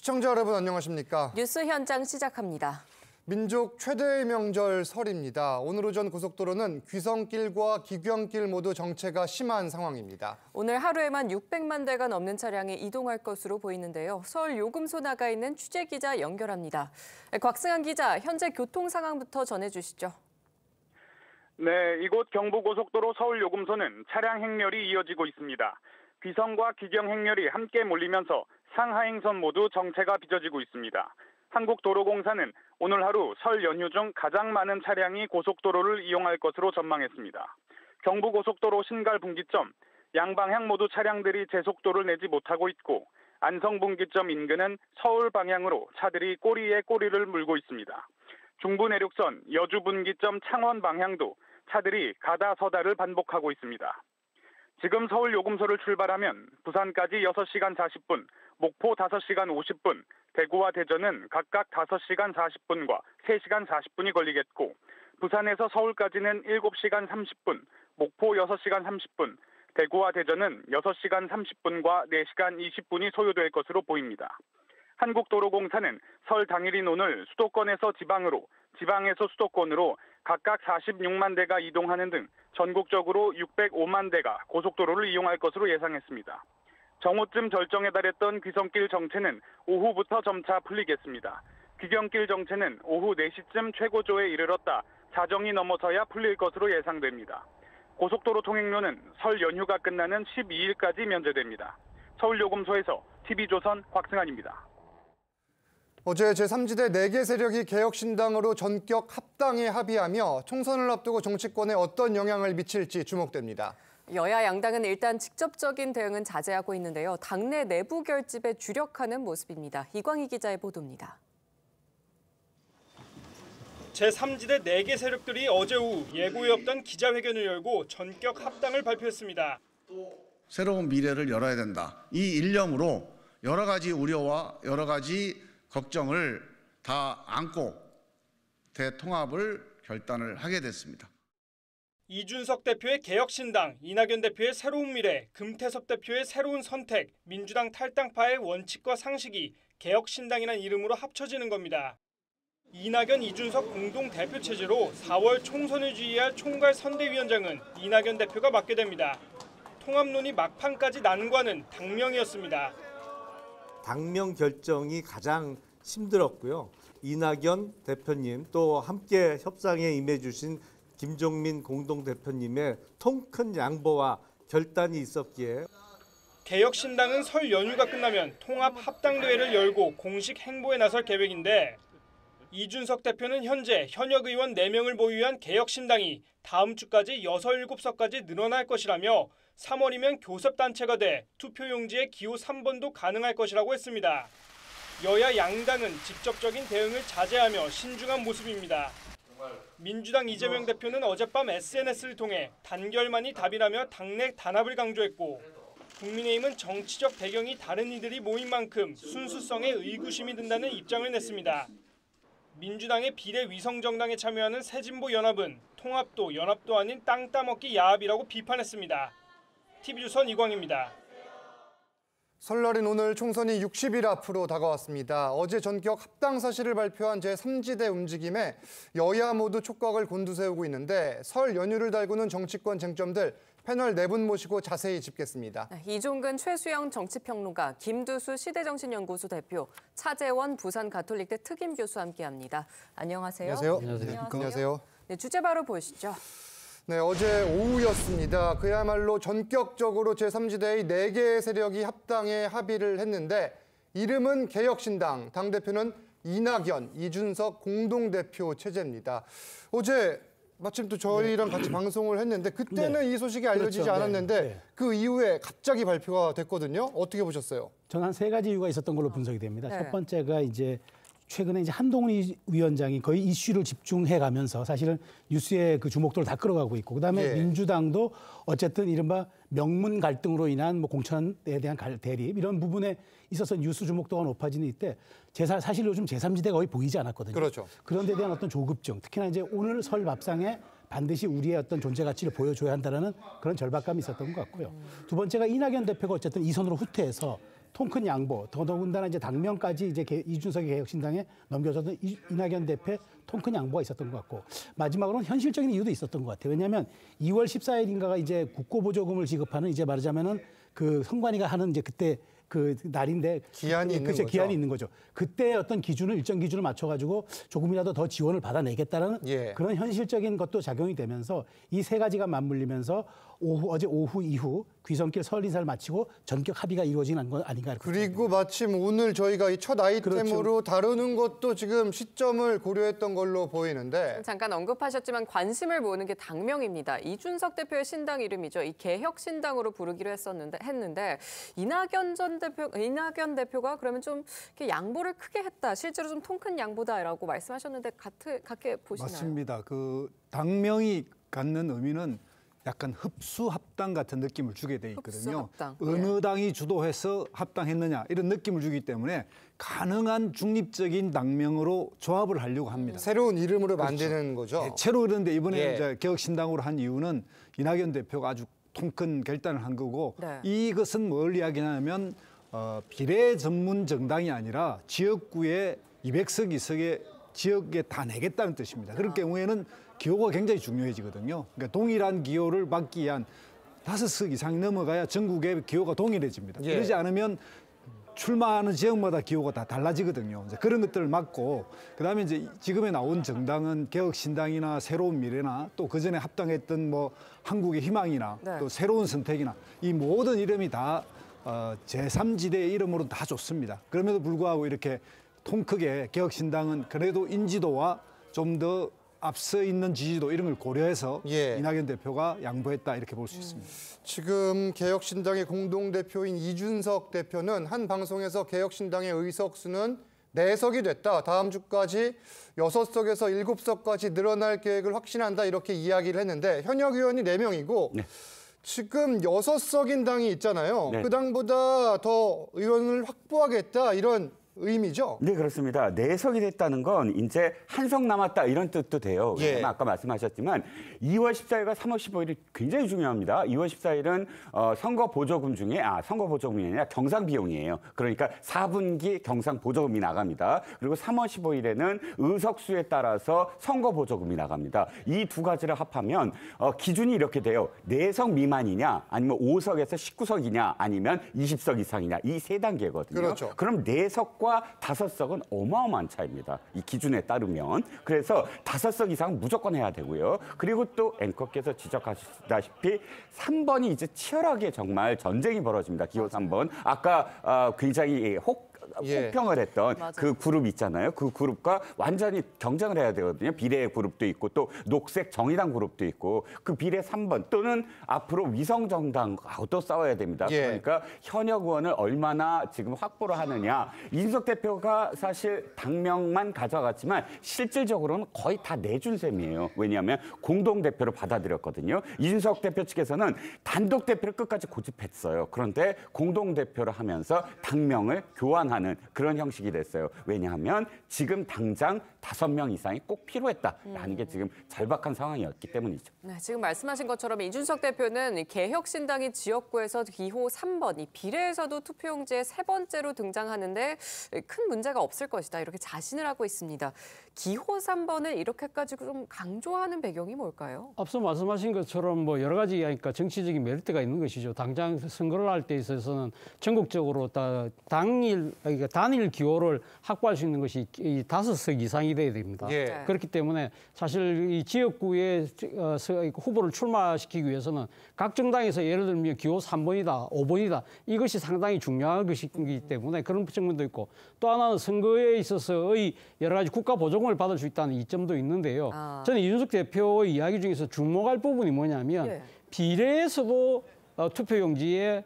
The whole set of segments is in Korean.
시청자 여러분 안녕하십니까? 뉴스 현장 시작합니다. 민족 최대의 명절 설입니다. 오늘 오전 고속도로는 귀성길과 기경길 모두 정체가 심한 상황입니다. 오늘 하루에만 600만 대가 넘는 차량이 이동할 것으로 보이는데요. 서울 요금소 나가 있는 취재기자 연결합니다. 곽승환 기자, 현재 교통 상황부터 전해주시죠. 네, 이곳 경부고속도로 서울 요금소는 차량 행렬이 이어지고 있습니다. 귀성과 기경 행렬이 함께 몰리면서 상하행선 모두 정체가 빚어지고 있습니다. 한국도로공사는 오늘 하루 설 연휴 중 가장 많은 차량이 고속도로를 이용할 것으로 전망했습니다. 경부고속도로 신갈분기점, 양방향 모두 차량들이 제속도를 내지 못하고 있고 안성분기점 인근은 서울 방향으로 차들이 꼬리에 꼬리를 물고 있습니다. 중부내륙선 여주분기점 창원 방향도 차들이 가다 서다를 반복하고 있습니다. 지금 서울 요금소를 출발하면 부산까지 6시간 40분, 목포 5시간 50분, 대구와 대전은 각각 5시간 40분과 3시간 40분이 걸리겠고 부산에서 서울까지는 7시간 30분, 목포 6시간 30분, 대구와 대전은 6시간 30분과 4시간 20분이 소요될 것으로 보입니다. 한국도로공사는 설 당일인 오늘 수도권에서 지방으로, 지방에서 수도권으로 각각 46만 대가 이동하는 등 전국적으로 605만 대가 고속도로를 이용할 것으로 예상했습니다. 정오쯤 절정에 달했던 귀성길 정체는 오후부터 점차 풀리겠습니다. 귀경길 정체는 오후 4시쯤 최고조에 이르렀다 자정이 넘어서야 풀릴 것으로 예상됩니다. 고속도로 통행료는 설 연휴가 끝나는 12일까지 면제됩니다. 서울요금소에서 TV조선 곽승환입니다. 어제 제3지대 4개 세력이 개혁신당으로 전격 합당에 합의하며 총선을 앞두고 정치권에 어떤 영향을 미칠지 주목됩니다. 여야 양당은 일단 직접적인 대응은 자제하고 있는데요. 당내 내부 결집에 주력하는 모습입니다. 이광희 기자의 보도입니다. 제3지대 4개 세력들이 어제 오후 예고에 없던 기자회견을 열고 전격 합당을 발표했습니다. 새로운 미래를 열어야 된다. 이 일념으로 여러 가지 우려와 여러 가지 걱정을 다 안고 대통합을 결단을 하게 됐습니다. 이준석 대표의 개혁신당, 이낙연 대표의 새로운 미래, 금태섭 대표의 새로운 선택, 민주당 탈당파의 원칙과 상식이 개혁신당이라는 이름으로 합쳐지는 겁니다. 이낙연, 이준석 공동 대표 체제로 4월 총선을 지휘할 총괄 선대위원장은 이낙연 대표가 맡게 됩니다. 통합론이 막판까지 난관은 당명이었습니다. 당명 결정이 가장 힘들었고요. 이낙연 대표님 또 함께 협상에 임해주신 김종민 공동대표님의 통큰 양보와 결단이 있었기에 개혁신당은 설 연휴가 끝나면 통합 합당대회를 열고 공식 행보에 나설 계획인데 이준석 대표는 현재 현역 의원 4명을 보유한 개혁신당이 다음 주까지 6, 7석까지 늘어날 것이라며 3월이면 교섭단체가 돼 투표용지에 기호 3번도 가능할 것이라고 했습니다. 여야 양당은 직접적인 대응을 자제하며 신중한 모습입니다. 민주당 이재명 대표는 어젯밤 SNS를 통해 단결만이 답이라며 당내 단합을 강조했고 국민의힘은 정치적 배경이 다른 이들이 모인 만큼 순수성에 의구심이 든다는 입장을 냈습니다. 민주당의 비례위성정당에 참여하는 새진보연합은 통합도 연합도 아닌 땅 따먹기 야합이라고 비판했습니다. TV조선 이광희입니다. 설날인 오늘 총선이 60일 앞으로 다가왔습니다. 어제 전격 합당 사실을 발표한 제3지대 움직임에 여야 모두 촉각을 곤두세우고 있는데 설 연휴를 달구는 정치권 쟁점들 패널 4분 모시고 자세히 짚겠습니다. 이종근 최수영 정치평론가, 김두수 시대정신연구소 대표, 차재원 부산가톨릭대 특임교수와 함께합니다. 안녕하세요. 안녕하세요. 안녕하세요. 네, 주제 바로 보시죠. 네, 어제 오후였습니다. 그야말로 전격적으로 제3지대의 4개의 세력이 합당에 합의를 했는데 이름은 개혁신당, 당대표는 이낙연, 이준석 공동대표 체제입니다. 어제 마침 또 저희랑 같이 방송을 했는데 그때는 이 소식이 알려지지 그렇죠. 않았는데 그 이후에 갑자기 발표가 됐거든요. 어떻게 보셨어요? 저는 한 3가지 이유가 있었던 걸로 분석이 됩니다. 첫 번째가 최근에 한동훈 위원장이 거의 이슈를 집중해 가면서 사실은 뉴스의 그 주목도를 다 끌어가고 있고 그다음에 민주당도 어쨌든 이른바 명문 갈등으로 인한 공천에 대한 대립 이런 부분에 있어서 뉴스 주목도가 높아지는 이때 사실 요즘 제3지대가 거의 보이지 않았거든요. 그렇죠. 그런 데 대한 어떤 조급증, 특히나 오늘 설 밥상에 반드시 우리의 어떤 존재 가치를 보여줘야 한다는 그런 절박감이 있었던 것 같고요. 두 번째가 이낙연 대표가 어쨌든 이 선으로 후퇴해서 통 큰 양보, 더더군다나 이제 당명까지 이제 이준석의 개혁신당에 넘겨졌던 이낙연 대표의 통 큰 양보가 있었던 것 같고, 마지막으로는 현실적인 이유도 있었던 것 같아요. 왜냐하면 2월 14일인가가 이제 국고보조금을 지급하는, 이제 말하자면은 그 선관위가 하는 이제 그때 그 날인데, 기한이 있는 거죠. 기한이 있는 거죠. 그때 어떤 기준을, 일정 기준을 맞춰가지고 조금이라도 더 지원을 받아내겠다는 예. 그런 현실적인 것도 작용이 되면서 이 세 가지가 맞물리면서 어제 오후 이후 귀성길 설 인사를 마치고 전격 합의가 이루어진 건 아닌가. 이렇게 그리고 마침 오늘 저희가 이 첫 아이템으로 다루는 것도 지금 시점을 고려했던 걸로 보이는데, 잠깐 언급하셨지만 관심을 모으는 게 당명입니다. 이준석 대표의 신당 이름이죠. 이 개혁신당으로 부르기로 했는데 이낙연 대표가 그러면 좀 이렇게 양보를 크게 했다, 실제로 좀 통 큰 양보다라고 말씀하셨는데 같게 보시나요? 맞습니다. 그 당명이 갖는 의미는 약간 흡수 합당 같은 느낌을 주게 돼 있거든요. 흡수합당. 어느 당이 주도해서 합당했느냐 이런 느낌을 주기 때문에 가능한 중립적인 당명으로 조합을 하려고 합니다. 새로운 이름으로 만드는 거죠. 대체로 그런데 이번에 예. 이제 개혁신당으로 한 이유는 이낙연 대표가 아주 통큰 결단을 한 거고, 네. 이것은 뭘 이야기하냐면 비례 전문 정당이 아니라 지역구에 200석 이상의 지역에 다 내겠다는 뜻입니다. 그럴 경우에는 기호가 굉장히 중요해지거든요. 그러니까 동일한 기호를 받기 위한 5석 이상이 넘어가야 전국의 기호가 동일해집니다. 예. 그러지 않으면 출마하는 지역마다 기호가 다 달라지거든요. 이제 그런 것들을 막고, 그다음에 이제 지금에 나온 정당은 개혁신당이나 새로운 미래나 또 그전에 합당했던 뭐 한국의 희망이나 네. 또 새로운 선택이나 이 모든 이름이 다 제3지대의 이름으로 다 좋습니다. 그럼에도 불구하고 이렇게 통 크게 개혁신당은 그래도 인지도와 좀 더 앞서 있는 지지도 이런 걸 고려해서 예. 이낙연 대표가 양보했다 이렇게 볼 수 있습니다. 지금 개혁신당의 공동대표인 이준석 대표는 한 방송에서 개혁신당의 의석수는 4석이 됐다. 다음 주까지 6석에서 7석까지 늘어날 계획을 확신한다. 이렇게 이야기를 했는데, 현역 의원이 4명이고 네. 지금 6석인 당이 있잖아요. 네. 그 당보다 더 의원을 확보하겠다, 이런 의미죠? 네, 그렇습니다. 4석이 됐다는 건 이제 한 석 남았다 이런 뜻도 돼요. 예. 왜냐면 아까 말씀하셨지만 2월 14일과 3월 15일이 굉장히 중요합니다. 2월 14일은 선거 보조금 중에 선거 보조금이 아니라 경상 비용이에요. 그러니까 4분기 경상 보조금이 나갑니다. 그리고 3월 15일에는 의석수에 따라서 선거 보조금이 나갑니다. 이 두 가지를 합하면 기준이 이렇게 돼요. 4석 미만이냐, 아니면 5석에서 19석이냐, 아니면 20석 이상이냐, 이 3단계거든요. 그렇죠. 그럼 4석과 5석은 어마어마한 차이입니다. 이 기준에 따르면. 그래서 5석 이상 무조건 해야 되고요. 그리고 또 앵커께서 지적하셨다시피 3번이 이제 치열하게 정말 전쟁이 벌어집니다. 기호 3번. 아까 굉장히 예. 혹평을 했던 맞아요. 그 그룹 있잖아요. 그 그룹과 완전히 경쟁을 해야 되거든요. 비례 그룹도 있고 또 녹색 정의당 그룹도 있고, 그 비례 3번 또는 앞으로 위성정당하고도 싸워야 됩니다. 예. 그러니까 현역 의원을 얼마나 지금 확보를 하느냐. 이준석 대표가 사실 당명만 가져갔지만 실질적으로는 거의 다 내준 셈이에요. 왜냐하면 공동대표를 받아들였거든요. 이준석 대표 측에서는 단독 대표를 끝까지 고집했어요. 그런데 공동대표를 하면서 당명을 교환하는 그런 형식이 됐어요. 왜냐하면 지금 당장 5명 이상이 꼭 필요했다라는 게 지금 절박한 상황이었기 때문이죠. 네, 지금 말씀하신 것처럼 이준석 대표는 개혁신당이 지역구에서 기호 3번, 이 비례에서도 투표용지에 3번째로 등장하는데 큰 문제가 없을 것이다, 이렇게 자신을 하고 있습니다. 기호 3번을 이렇게까지 좀 강조하는 배경이 뭘까요? 앞서 말씀하신 것처럼 뭐 여러 가지 이야기니까 정치적인 메리트가 있는 것이죠. 당장 선거를 할 때 있어서는 전국적으로 그러니까 단일 기호를 확보할 수 있는 것이 이 5석 이상이 돼야 됩니다. 예. 그렇기 때문에 사실 이 지역구에 후보를 출마시키기 위해서는 각 정당에서 예를 들면 기호 3번이다, 5번이다, 이것이 상당히 중요한 것이기 때문에 그런 측면도 있고, 또 하나는 선거에 있어서의 여러 가지 국가 보조금을 받을 수 있다는 이점도 있는데요. 저는 이준석 대표의 이야기 중에서 주목할 부분이 뭐냐면 예. 비례에서도 투표용지에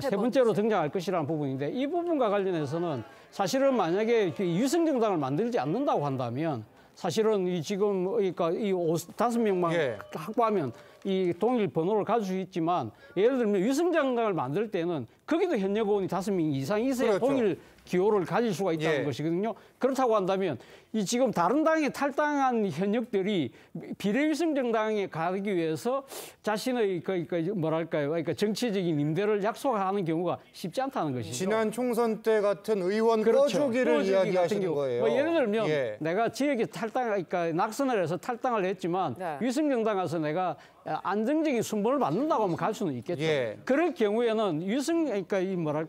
세 번째로 등장할 것이라는 부분인데, 이 부분과 관련해서는 사실은 만약에 유승정당을 만들지 않는다고 한다면 사실은 이 지금 그러니까 이 5명만 확보하면 이 동일 번호를 가질 수 있지만, 예를 들면 유승정당을 만들 때는 거기도 현역 의원이 5명 이상 있어야 그렇죠. 동일 기호를 가질 수가 있다는 예. 것이거든요. 그렇다고 한다면 이 지금 다른 당에 탈당한 현역들이 비례위성정당에 가기 위해서 자신의 그러니까 정치적인 임대를 약속하는 경우가 쉽지 않다는 것이죠. 지난 총선 때 같은 의원 그렇죠. 꺼주기를 꺼주기 이야기하시는 같은 경우. 거예요. 뭐 예를 들면 예. 내가 지역에 그러니까 낙선을 해서 탈당을 했지만 네. 위성정당 가서 내가 안정적인 순번을 받는다고 하면 갈 수는 있겠죠. 예. 그럴 경우에는 그러니까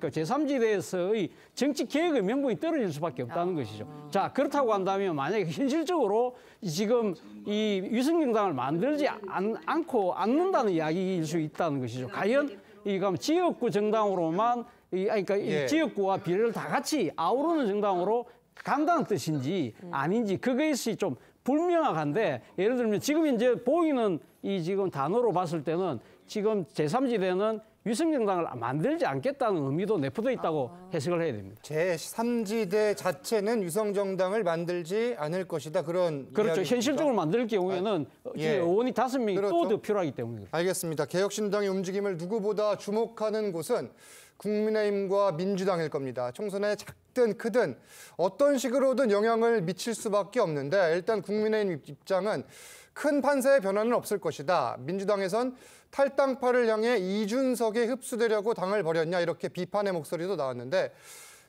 제3지대에서의 정치 개혁의 명분이 떨어질 수밖에 없다는 것이죠. 자, 그렇다고 한다면 만약에 현실적으로 지금 이 위성정당을 만들지 않는다는 이야기일 수 있다는 것이죠. 과연 이거 지역구 정당으로만 그러니까 예. 이 지역구와 비례를 다 같이 아우르는 정당으로 간다는 뜻인지 아닌지 그것이 좀 불명확한데 예를 들면 지금 이제 보이는 이 지금 단어로 봤을 때는 지금 제3지대는 위성정당을 만들지 않겠다는 의미도 내포되어 있다고 해석을 해야 됩니다. 제3지대 자체는 위성정당을 만들지 않을 것이다. 그런 그렇죠. 이야기입니까? 현실적으로 만들 경우에는 예. 의원이 5명이 그렇죠. 또 더 필요하기 때문에. 알겠습니다. 개혁신당의 움직임을 누구보다 주목하는 곳은 국민의힘과 민주당일 겁니다. 총선에 작든 크든 어떤 식으로든 영향을 미칠 수밖에 없는데 일단 국민의힘 입장은 큰 판세의 변화는 없을 것이다. 민주당에선 탈당파를 향해 이준석에 흡수되려고 당을 벌였냐 이렇게 비판의 목소리도 나왔는데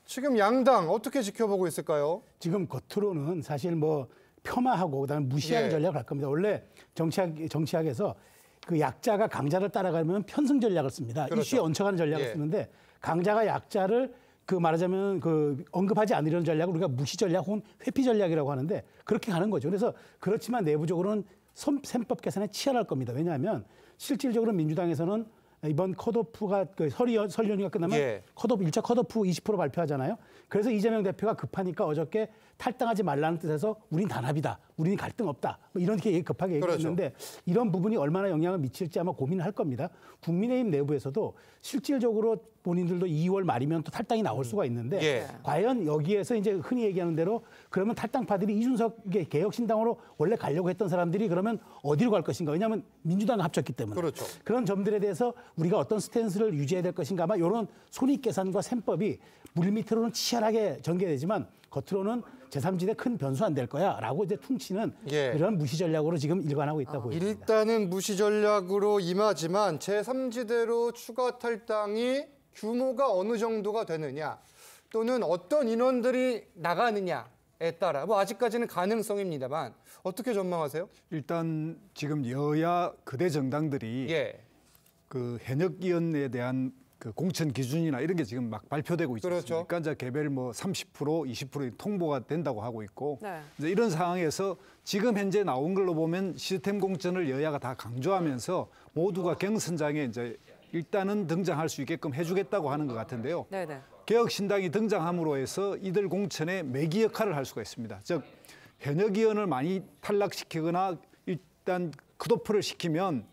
지금 양당 어떻게 지켜보고 있을까요? 지금 겉으로는 사실 뭐 폄하하고 그다음에 무시하는 예. 전략을 할 겁니다. 원래 정치학에서 그 약자가 강자를 따라가면 편승 전략을 씁니다. 그렇죠. 이슈에 얹혀가는 전략을 예. 쓰는데 강자가 약자를 그 말하자면 그 언급하지 않으려는 전략을 우리가 무시 전략 혹은 회피 전략이라고 하는데 그렇게 가는 거죠. 그래서 그렇지만 내부적으로는 셈법 계산에 치열할 겁니다. 왜냐하면 실질적으로 민주당에서는 이번 컷오프가 설 연휴가 끝나면 예. 1차 컷오프 20% 발표하잖아요. 그래서 이재명 대표가 급하니까 어저께 탈당하지 말라는 뜻에서 우린 단합이다. 우린 갈등 없다. 뭐 이렇게 급하게 얘기했는데 그렇죠. 이런 부분이 얼마나 영향을 미칠지 아마 고민을 할 겁니다. 국민의힘 내부에서도 실질적으로 본인들도 2월 말이면 또 탈당이 나올 수가 있는데 예. 과연 여기에서 이제 흔히 얘기하는 대로 그러면 탈당파들이 이준석의 개혁신당으로 원래 가려고 했던 사람들이 그러면 어디로 갈 것인가? 왜냐하면 민주당과 합쳤기 때문에. 그렇죠. 그런 점들에 대해서 우리가 어떤 스탠스를 유지해야 될 것인가 아마 이런 손익계산과 셈법이 물밑으로는 치열하게 전개되지만 겉으로는 제3지대 큰 변수 안 될 거야 라고 이제 퉁치는 예. 그런 무시 전략으로 지금 일관하고 있다고 보입니다. 일단은 무시 전략으로 임하지만 제3지대로 추가 탈당이 규모가 어느 정도가 되느냐 또는 어떤 인원들이 나가느냐에 따라 뭐 아직까지는 가능성입니다만 어떻게 전망하세요? 일단 지금 여야 거대 정당들이 예. 그 현역위원에 대한 그 공천 기준이나 이런 게 지금 막 발표되고 있지 그렇죠. 않습니까? 이제 개별 뭐 30%, 20% 통보가 된다고 하고 있고 네. 이제 이런 상황에서 지금 현재 나온 걸로 보면 시스템 공천을 여야가 다 강조하면서 모두가 경선장에 이제 일단은 등장할 수 있게끔 해주겠다고 하는 것 같은데요. 네네. 개혁신당이 등장함으로 해서 이들 공천에 매기 역할을 할 수가 있습니다. 즉 현역 의원을 많이 탈락시키거나 일단 컷오프를 시키면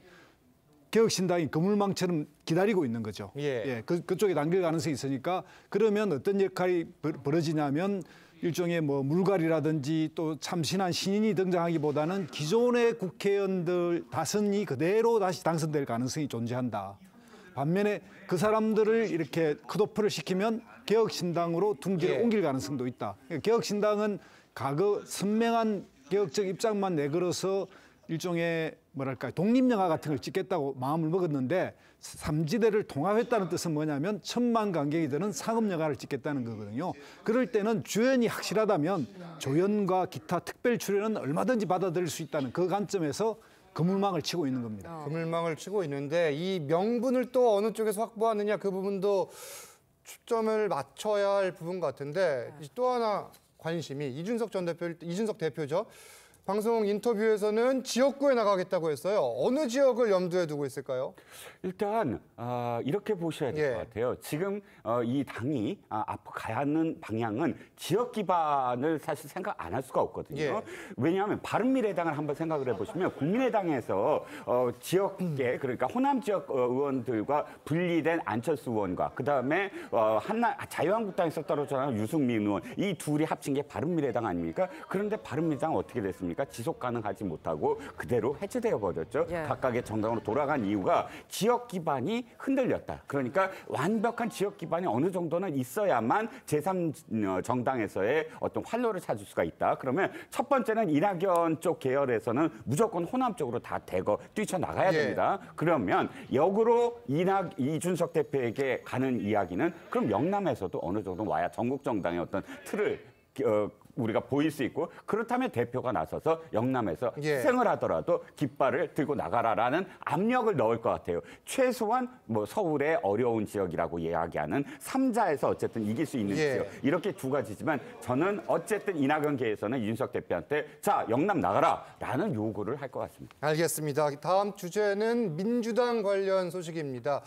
개혁신당이 그물망처럼 기다리고 있는 거죠. 예. 그쪽에 당길 가능성이 있으니까 그러면 어떤 역할이 벌어지냐면 일종의 뭐 물갈이라든지 또 참신한 신인이 등장하기보다는 기존의 국회의원들 다선이 그대로 다시 당선될 가능성이 존재한다. 반면에 그 사람들을 이렇게 컷오프를 시키면 개혁신당으로 둥지를 예. 옮길 가능성도 있다. 개혁신당은 과거 선명한 개혁적 입장만 내걸어서 일종의 뭐랄까 독립영화 같은 걸 찍겠다고 마음을 먹었는데 3지대를 통합했다는 뜻은 뭐냐면 1000만 관객이 되는 상업영화를 찍겠다는 거거든요. 그럴 때는 주연이 확실하다면 조연과 기타 특별 출연은 얼마든지 받아들일 수 있다는 그 관점에서 그물망을 치고 있는 겁니다. 그물망을 치고 있는데 이 명분을 또 어느 쪽에서 확보하느냐 그 부분도 초점을 맞춰야 할 부분 같은데 또 하나 관심이 이준석 대표죠. 방송 인터뷰에서는 지역구에 나가겠다고 했어요. 어느 지역을 염두에 두고 있을까요? 일단 이렇게 보셔야 될 것 예. 같아요. 지금 이 당이 앞으로 가야 하는 방향은 지역 기반을 사실 생각 안 할 수가 없거든요. 예. 왜냐하면 바른미래당을 한번 생각을 해보시면 국민의당에서 지역계 그러니까 호남 지역 의원들과 분리된 안철수 의원과 그다음에 자유한국당에서 떨어져 나온 유승민 의원 이 둘이 합친 게 바른미래당 아닙니까? 그런데 바른미래당은 어떻게 됐습니까? 보니까 지속 가능하지 못하고 그대로 해체되어 버렸죠. 예. 각각의 정당으로 돌아간 이유가 지역 기반이 흔들렸다. 그러니까 완벽한 지역 기반이 어느 정도는 있어야만 제3정당에서의 어떤 활로를 찾을 수가 있다. 그러면 첫 번째는 이낙연 쪽 계열에서는 무조건 호남 쪽으로 다 대거 뛰쳐나가야 됩니다. 그러면 역으로 이준석 대표에게 가는 이야기는 그럼 영남에서도 어느 정도 와야 전국 정당의 어떤 틀을 우리가 보일 수 있고 그렇다면 대표가 나서서 영남에서 희생을 하더라도 깃발을 들고 나가라라는 압력을 넣을 것 같아요. 최소한 뭐 서울의 어려운 지역이라고 이야기하는 3자에서 어쨌든 이길 수 있는 지역 이렇게 두 가지지만 저는 어쨌든 이낙연계에서는 이준석 대표한테 자 영남 나가라라는 요구를 할 것 같습니다. 알겠습니다. 다음 주제는 민주당 관련 소식입니다.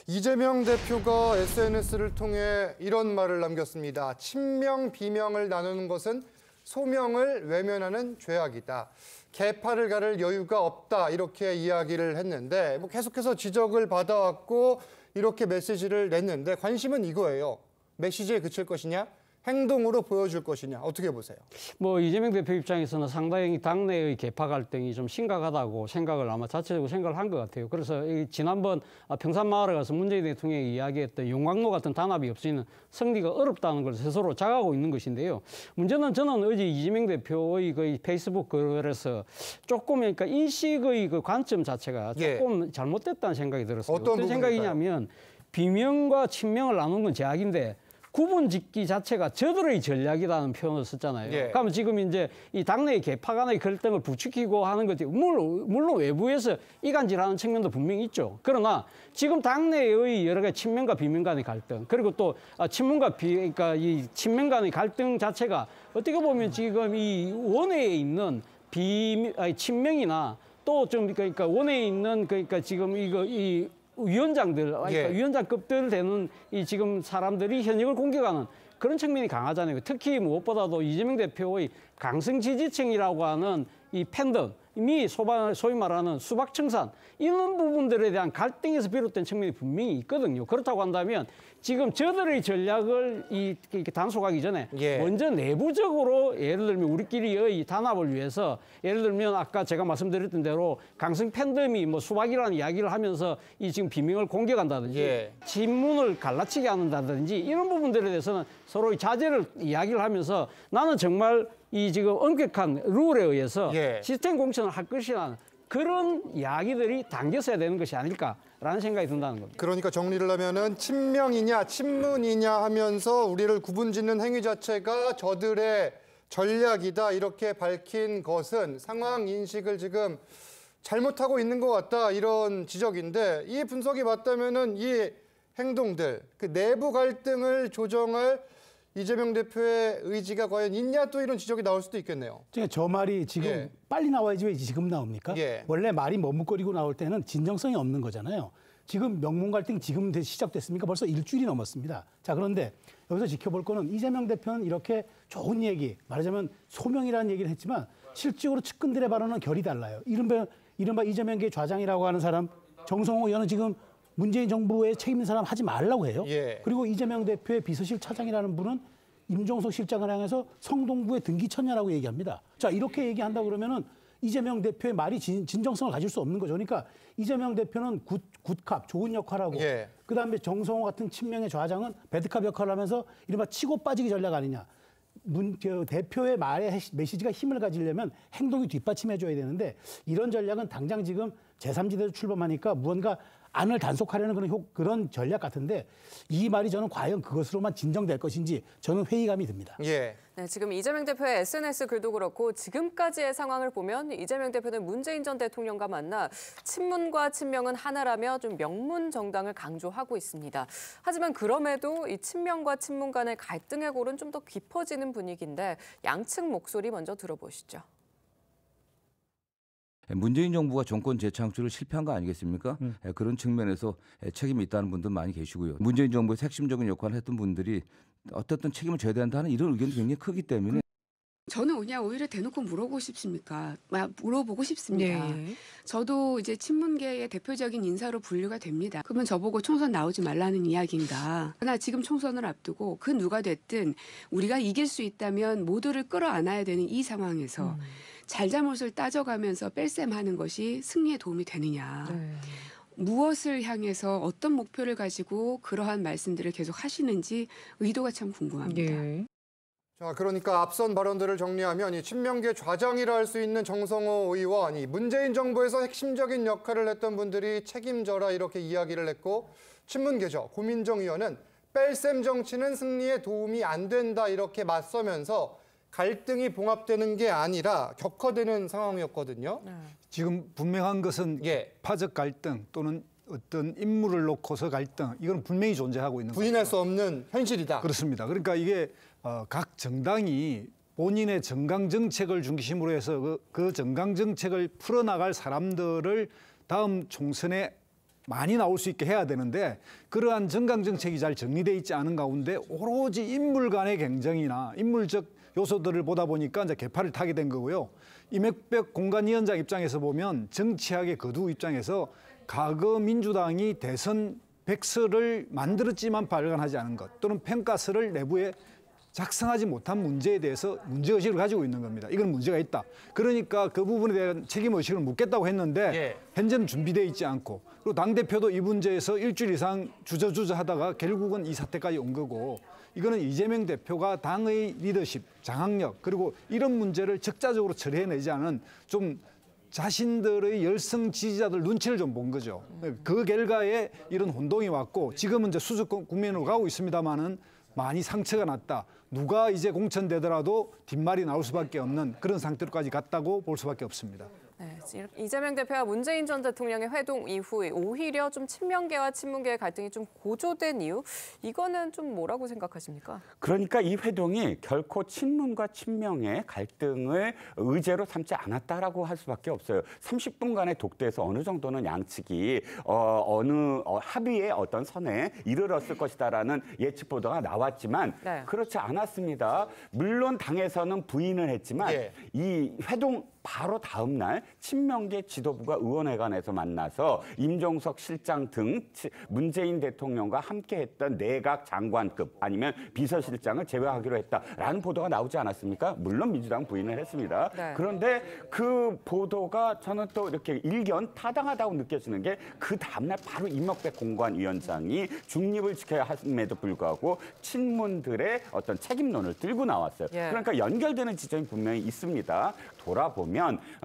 이재명 대표가 SNS를 통해 이런 말을 남겼습니다. 친명, 비명을 나누는 것은 소명을 외면하는 죄악이다. 개파를 가를 여유가 없다. 이렇게 이야기를 했는데 뭐 계속해서 지적을 받아왔고 이렇게 메시지를 냈는데 관심은 이거예요. 메시지에 그칠 것이냐? 행동으로 보여줄 것이냐? 어떻게 보세요? 뭐 이재명 대표 입장에서는 상당히 당내의 개파 갈등이 좀 심각하다고 생각을 아마 자체적으로 생각을 한 것 같아요. 그래서 지난번 평산마을에 가서 문재인 대통령이 이야기했던 용광로 같은 단합이 없이는 승리가 어렵다는 걸 스스로 자각하고 있는 것인데요. 문제는 저는 어제 이재명 대표의 그 페이스북 글에서 조금 그러니까 인식의 그 관점 자체가 조금 잘못됐다는 생각이 들었어요. 어떤 생각이냐면 비명과 친명을 나누는 건 죄악인데 구분 짓기 자체가 저들의 전략이라는 표현을 썼잖아요. 그러면 지금 이제 이 당내의 개파 간의 갈등을 부추기고 하는 것이 물론 외부에서 이간질하는 측면도 분명히 있죠. 그러나 지금 당내의 여러 가지 친명과 비명 간의 갈등 그리고 또 그러니까 이 친명 간의 갈등 자체가 어떻게 보면 지금 이 원외에 있는 친명이나 또 좀 그러니까 원외에 있는 그러니까 지금 이 위원장들, 그러니까 위원장급들 되는 이 지금 사람들이 현역을 공격하는 그런 측면이 강하잖아요. 특히 무엇보다도 이재명 대표의 강성 지지층이라고 하는 이 팬덤이 소위 말하는 수박청산 이런 부분들에 대한 갈등에서 비롯된 측면이 분명히 있거든요. 그렇다고 한다면 지금 저들의 전략을 이렇게 단속하기 전에 먼저 내부적으로 예를 들면 우리끼리의 단합을 위해서 예를 들면 아까 제가 말씀드렸던 대로 강성 팬덤이 뭐 수박이라는 이야기를 하면서 이 지금 비명을 공격한다든지 친문을 갈라치게 한다든지 이런 부분들에 대해서는 서로의 자제를 이야기를 하면서 나는 정말 이 지금 엄격한 룰에 의해서 시스템 공천을 할 것이라는 그런 이야기들이 담겼어야 되는 것이 아닐까라는 생각이 든다는 겁니다. 그러니까 정리를 하면은 친명이냐 친문이냐 하면서 우리를 구분짓는 행위 자체가 저들의 전략이다 이렇게 밝힌 것은 상황 인식을 지금 잘못하고 있는 것 같다 이런 지적인데 이 분석이 맞다면은 이 행동들 그 내부 갈등을 조정할 이재명 대표의 의지가 과연 있냐 또 이런 지적이 나올 수도 있겠네요. 그러니까 저 말이 지금 빨리 나와야지 왜 지금 나옵니까? 원래 말이 머뭇거리고 나올 때는 진정성이 없는 거잖아요. 지금 명문 갈등 지금 시작됐습니까? 벌써 일주일이 넘었습니다. 자, 그런데 여기서 지켜볼 거는 이재명 대표는 이렇게 좋은 얘기, 말하자면 소명이라는 얘기를 했지만 실질적으로 측근들의 발언은 결이 달라요. 이른바 이재명계 좌장이라고 하는 사람 정성호 의원은 지금 문재인 정부에 책임 있는 사람 하지 말라고 해요. 그리고 이재명 대표의 비서실 차장이라는 분은 임종석 실장을 향해서 성동구의 등기천녀라고 얘기합니다. 자, 이렇게 얘기한다 그러면은 이재명 대표의 말이 진정성을 가질 수 없는 거죠. 그러니까 이재명 대표는 굿캅, 좋은 역할하고 그다음에 정성호 같은 친명의 좌장은 배드캅 역할을 하면서 이른바 치고 빠지기 전략 아니냐. 대표의 말에 메시지가 힘을 가지려면 행동이 뒷받침해줘야 되는데 이런 전략은 당장 지금 제3지대로 출범하니까 무언가 안을 단속하려는 그런 전략 같은데 이 말이 저는 과연 그것으로만 진정될 것인지 저는 회의감이 듭니다. 네, 지금 이재명 대표의 SNS 글도 그렇고 지금까지의 상황을 보면 이재명 대표는 문재인 전 대통령과 만나 친문과 친명은 하나라며 좀 명문 정당을 강조하고 있습니다. 하지만 그럼에도 이 친명과 친문 간의 갈등의 골은 좀 더 깊어지는 분위기인데 양측 목소리 먼저 들어보시죠. 문재인 정부가 정권 재창출을 실패한 거 아니겠습니까? 그런 측면에서 책임이 있다는 분들 많이 계시고요. 문재인 정부의 핵심적인 역할을 했던 분들이 어떻든 책임을 져야 된다는 이런 의견도 굉장히 크기 때문에 저는 그냥 오히려 대놓고 물어보고 싶습니다. 저도 이제 친문계의 대표적인 인사로 분류가 됩니다. 그러면 저보고 총선 나오지 말라는 이야기인가. 그러나 지금 총선을 앞두고 그 누가 됐든 우리가 이길 수 있다면 모두를 끌어안아야 되는 이 상황에서 잘잘못을 따져가면서 뺄셈하는 것이 승리에 도움이 되느냐. 무엇을 향해서 어떤 목표를 가지고 그러한 말씀들을 계속 하시는지 의도가 참 궁금합니다. 자, 그러니까 앞선 발언들을 정리하면 이 친명계 좌장이라 할 수 있는 정성호 의원, 이 문재인 정부에서 핵심적인 역할을 했던 분들이 책임져라 이렇게 이야기를 했고, 친문계죠. 고민정 의원은 뺄셈 정치는 승리에 도움이 안 된다 이렇게 맞서면서 갈등이 봉합되는 게 아니라 격화되는 상황이었거든요. 지금 분명한 것은 파적 갈등 또는 어떤 인물을 놓고서 갈등, 이건 분명히 존재하고 있는 부인할 거죠. 수 없는 현실이다. 그렇습니다. 그러니까 이게 각 정당이 본인의 정강 정책을 중심으로 해서 그 정강 정책을 풀어나갈 사람들을 다음 총선에 많이 나올 수 있게 해야 되는데, 그러한 정강 정책이 잘 정리돼 있지 않은 가운데 오로지 인물 간의 경쟁이나 인물적 요소들을 보다 보니까 이제 개파를 타게 된 거고요. 이명박 공관위원장 입장에서 보면 정치학의 거두 입장에서 과거 민주당이 대선 백서를 만들었지만 발간하지 않은 것, 또는 평가서를 내부에 작성하지 못한 문제에 대해서 문제의식을 가지고 있는 겁니다. 이건 문제가 있다. 그러니까 그 부분에 대한 책임의식을 묻겠다고 했는데 현재는 준비되어 있지 않고, 그리고 당대표도 이 문제에서 일주일 이상 주저하다가 결국은 이 사태까지 온 거고, 이거는 이재명 대표가 당의 리더십, 장악력, 그리고 이런 문제를 적자적으로 처리해내지 않은 좀 자신들의 열성 지지자들 눈치를 좀 본 거죠. 그 결과에 이런 혼동이 왔고, 지금은 이제 수습 국면으로 가고 있습니다만은 많이 상처가 났다. 누가 이제 공천되더라도 뒷말이 나올 수밖에 없는 그런 상태로까지 갔다고 볼 수밖에 없습니다. 네, 이재명 대표와 문재인 전 대통령의 회동 이후에 오히려 좀 친명계와 친문계의 갈등이 좀 고조된 이유, 이거는 좀 뭐라고 생각하십니까? 그러니까 이 회동이 결코 친문과 친명의 갈등을 의제로 삼지 않았다라고 할 수밖에 없어요. 30분간의 독대에서 어느 정도는 양측이 합의의 어떤 선에 이르렀을 것이다라는 예측 보도가 나왔지만 그렇지 않았습니다. 물론 당에서는 부인을 했지만 이 회동 바로 다음 날 친명계 지도부가 의원회관에서 만나서 임종석 실장 등 문재인 대통령과 함께했던 내각 장관급 아니면 비서실장을 제외하기로 했다라는 보도가 나오지 않았습니까? 물론 민주당 부인을 했습니다. 그런데 그 보도가 저는 또 이렇게 일견 타당하다고 느껴지는 게 그 다음날 바로 이명박 공관위원장이 중립을 지켜야 함에도 불구하고 친문들의 어떤 책임론을 들고 나왔어요. 그러니까 연결되는 지점이 분명히 있습니다. 돌아보면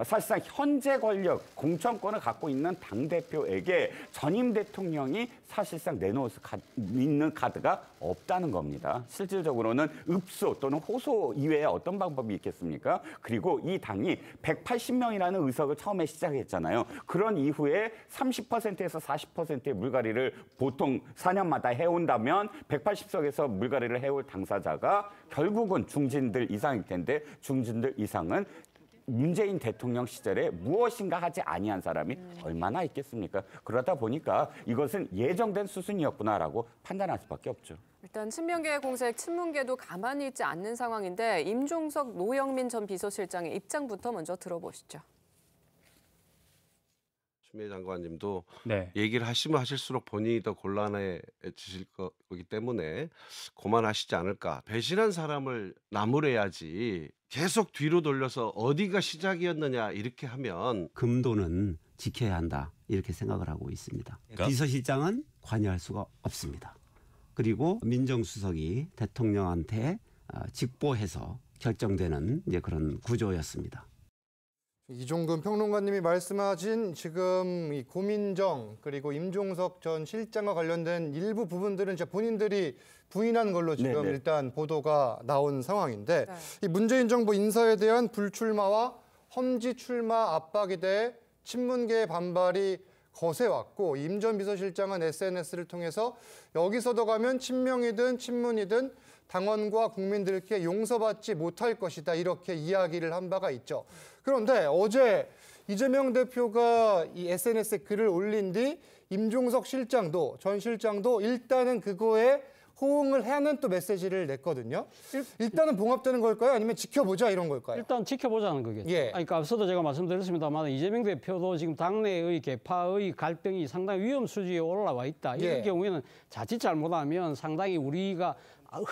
사실상 현재 권력, 공천권을 갖고 있는 당대표에게 전임 대통령이 사실상 내놓을 수 있는 카드가 없다는 겁니다. 실질적으로는 읍소 또는 호소 이외에 어떤 방법이 있겠습니까? 그리고 이 당이 180명이라는 의석을 처음에 시작했잖아요. 그런 이후에 30%에서 40%의 물갈이를 보통 4년마다 해온다면 180석에서 물갈이를 해올 당사자가 결국은 중진들 이상일 텐데, 중진들 이상은 문재인 대통령 시절에 무엇인가 하지 아니한 사람이 얼마나 있겠습니까? 그러다 보니까 이것은 예정된 수순이었구나라고 판단할 수밖에 없죠. 일단 친명계의 공색, 친문계도 가만히 있지 않는 상황인데 임종석, 노영민 전 비서실장의 입장부터 먼저 들어보시죠. 추미애 장관님도 얘기를 하시면 하실수록 본인이 더 곤란해지실 거기 때문에 그만하시지 않을까. 배신한 사람을 나무래야지 계속 뒤로 돌려서 어디가 시작이었느냐 이렇게 하면 금도는 지켜야 한다 이렇게 생각을 하고 있습니다. 비서실장은 관여할 수가 없습니다. 그리고 민정수석이 대통령한테 직보해서 결정되는 이제 그런 구조였습니다. 이종근 평론가님이 말씀하신 지금 이 고민정 그리고 임종석 전 실장과 관련된 일부 부분들은 이제 본인들이 부인한 걸로 지금 일단 보도가 나온 상황인데 이 문재인 정부 인사에 대한 불출마와 험지 출마 압박에 대해 친문계의 반발이 거세왔고, 임 전 비서실장은 SNS를 통해서 여기서도 가면 친명이든 친문이든 당원과 국민들께 용서받지 못할 것이다 이렇게 이야기를 한 바가 있죠. 그런데 어제 이재명 대표가 이 SNS에 글을 올린 뒤 임종석 실장도 전 실장도 일단은 그거에 호응을 하는 또 메시지를 냈거든요. 일단은 봉합되는 걸까요? 아니면 지켜보자 이런 걸까요? 일단 지켜보자는 거겠죠. 그러니까 앞서도 제가 말씀드렸습니다만 이재명 대표도 지금 당내의 개파의 갈등이 상당히 위험 수준에 올라와 있다. 이런 경우에는 자칫 잘못하면 상당히 우리가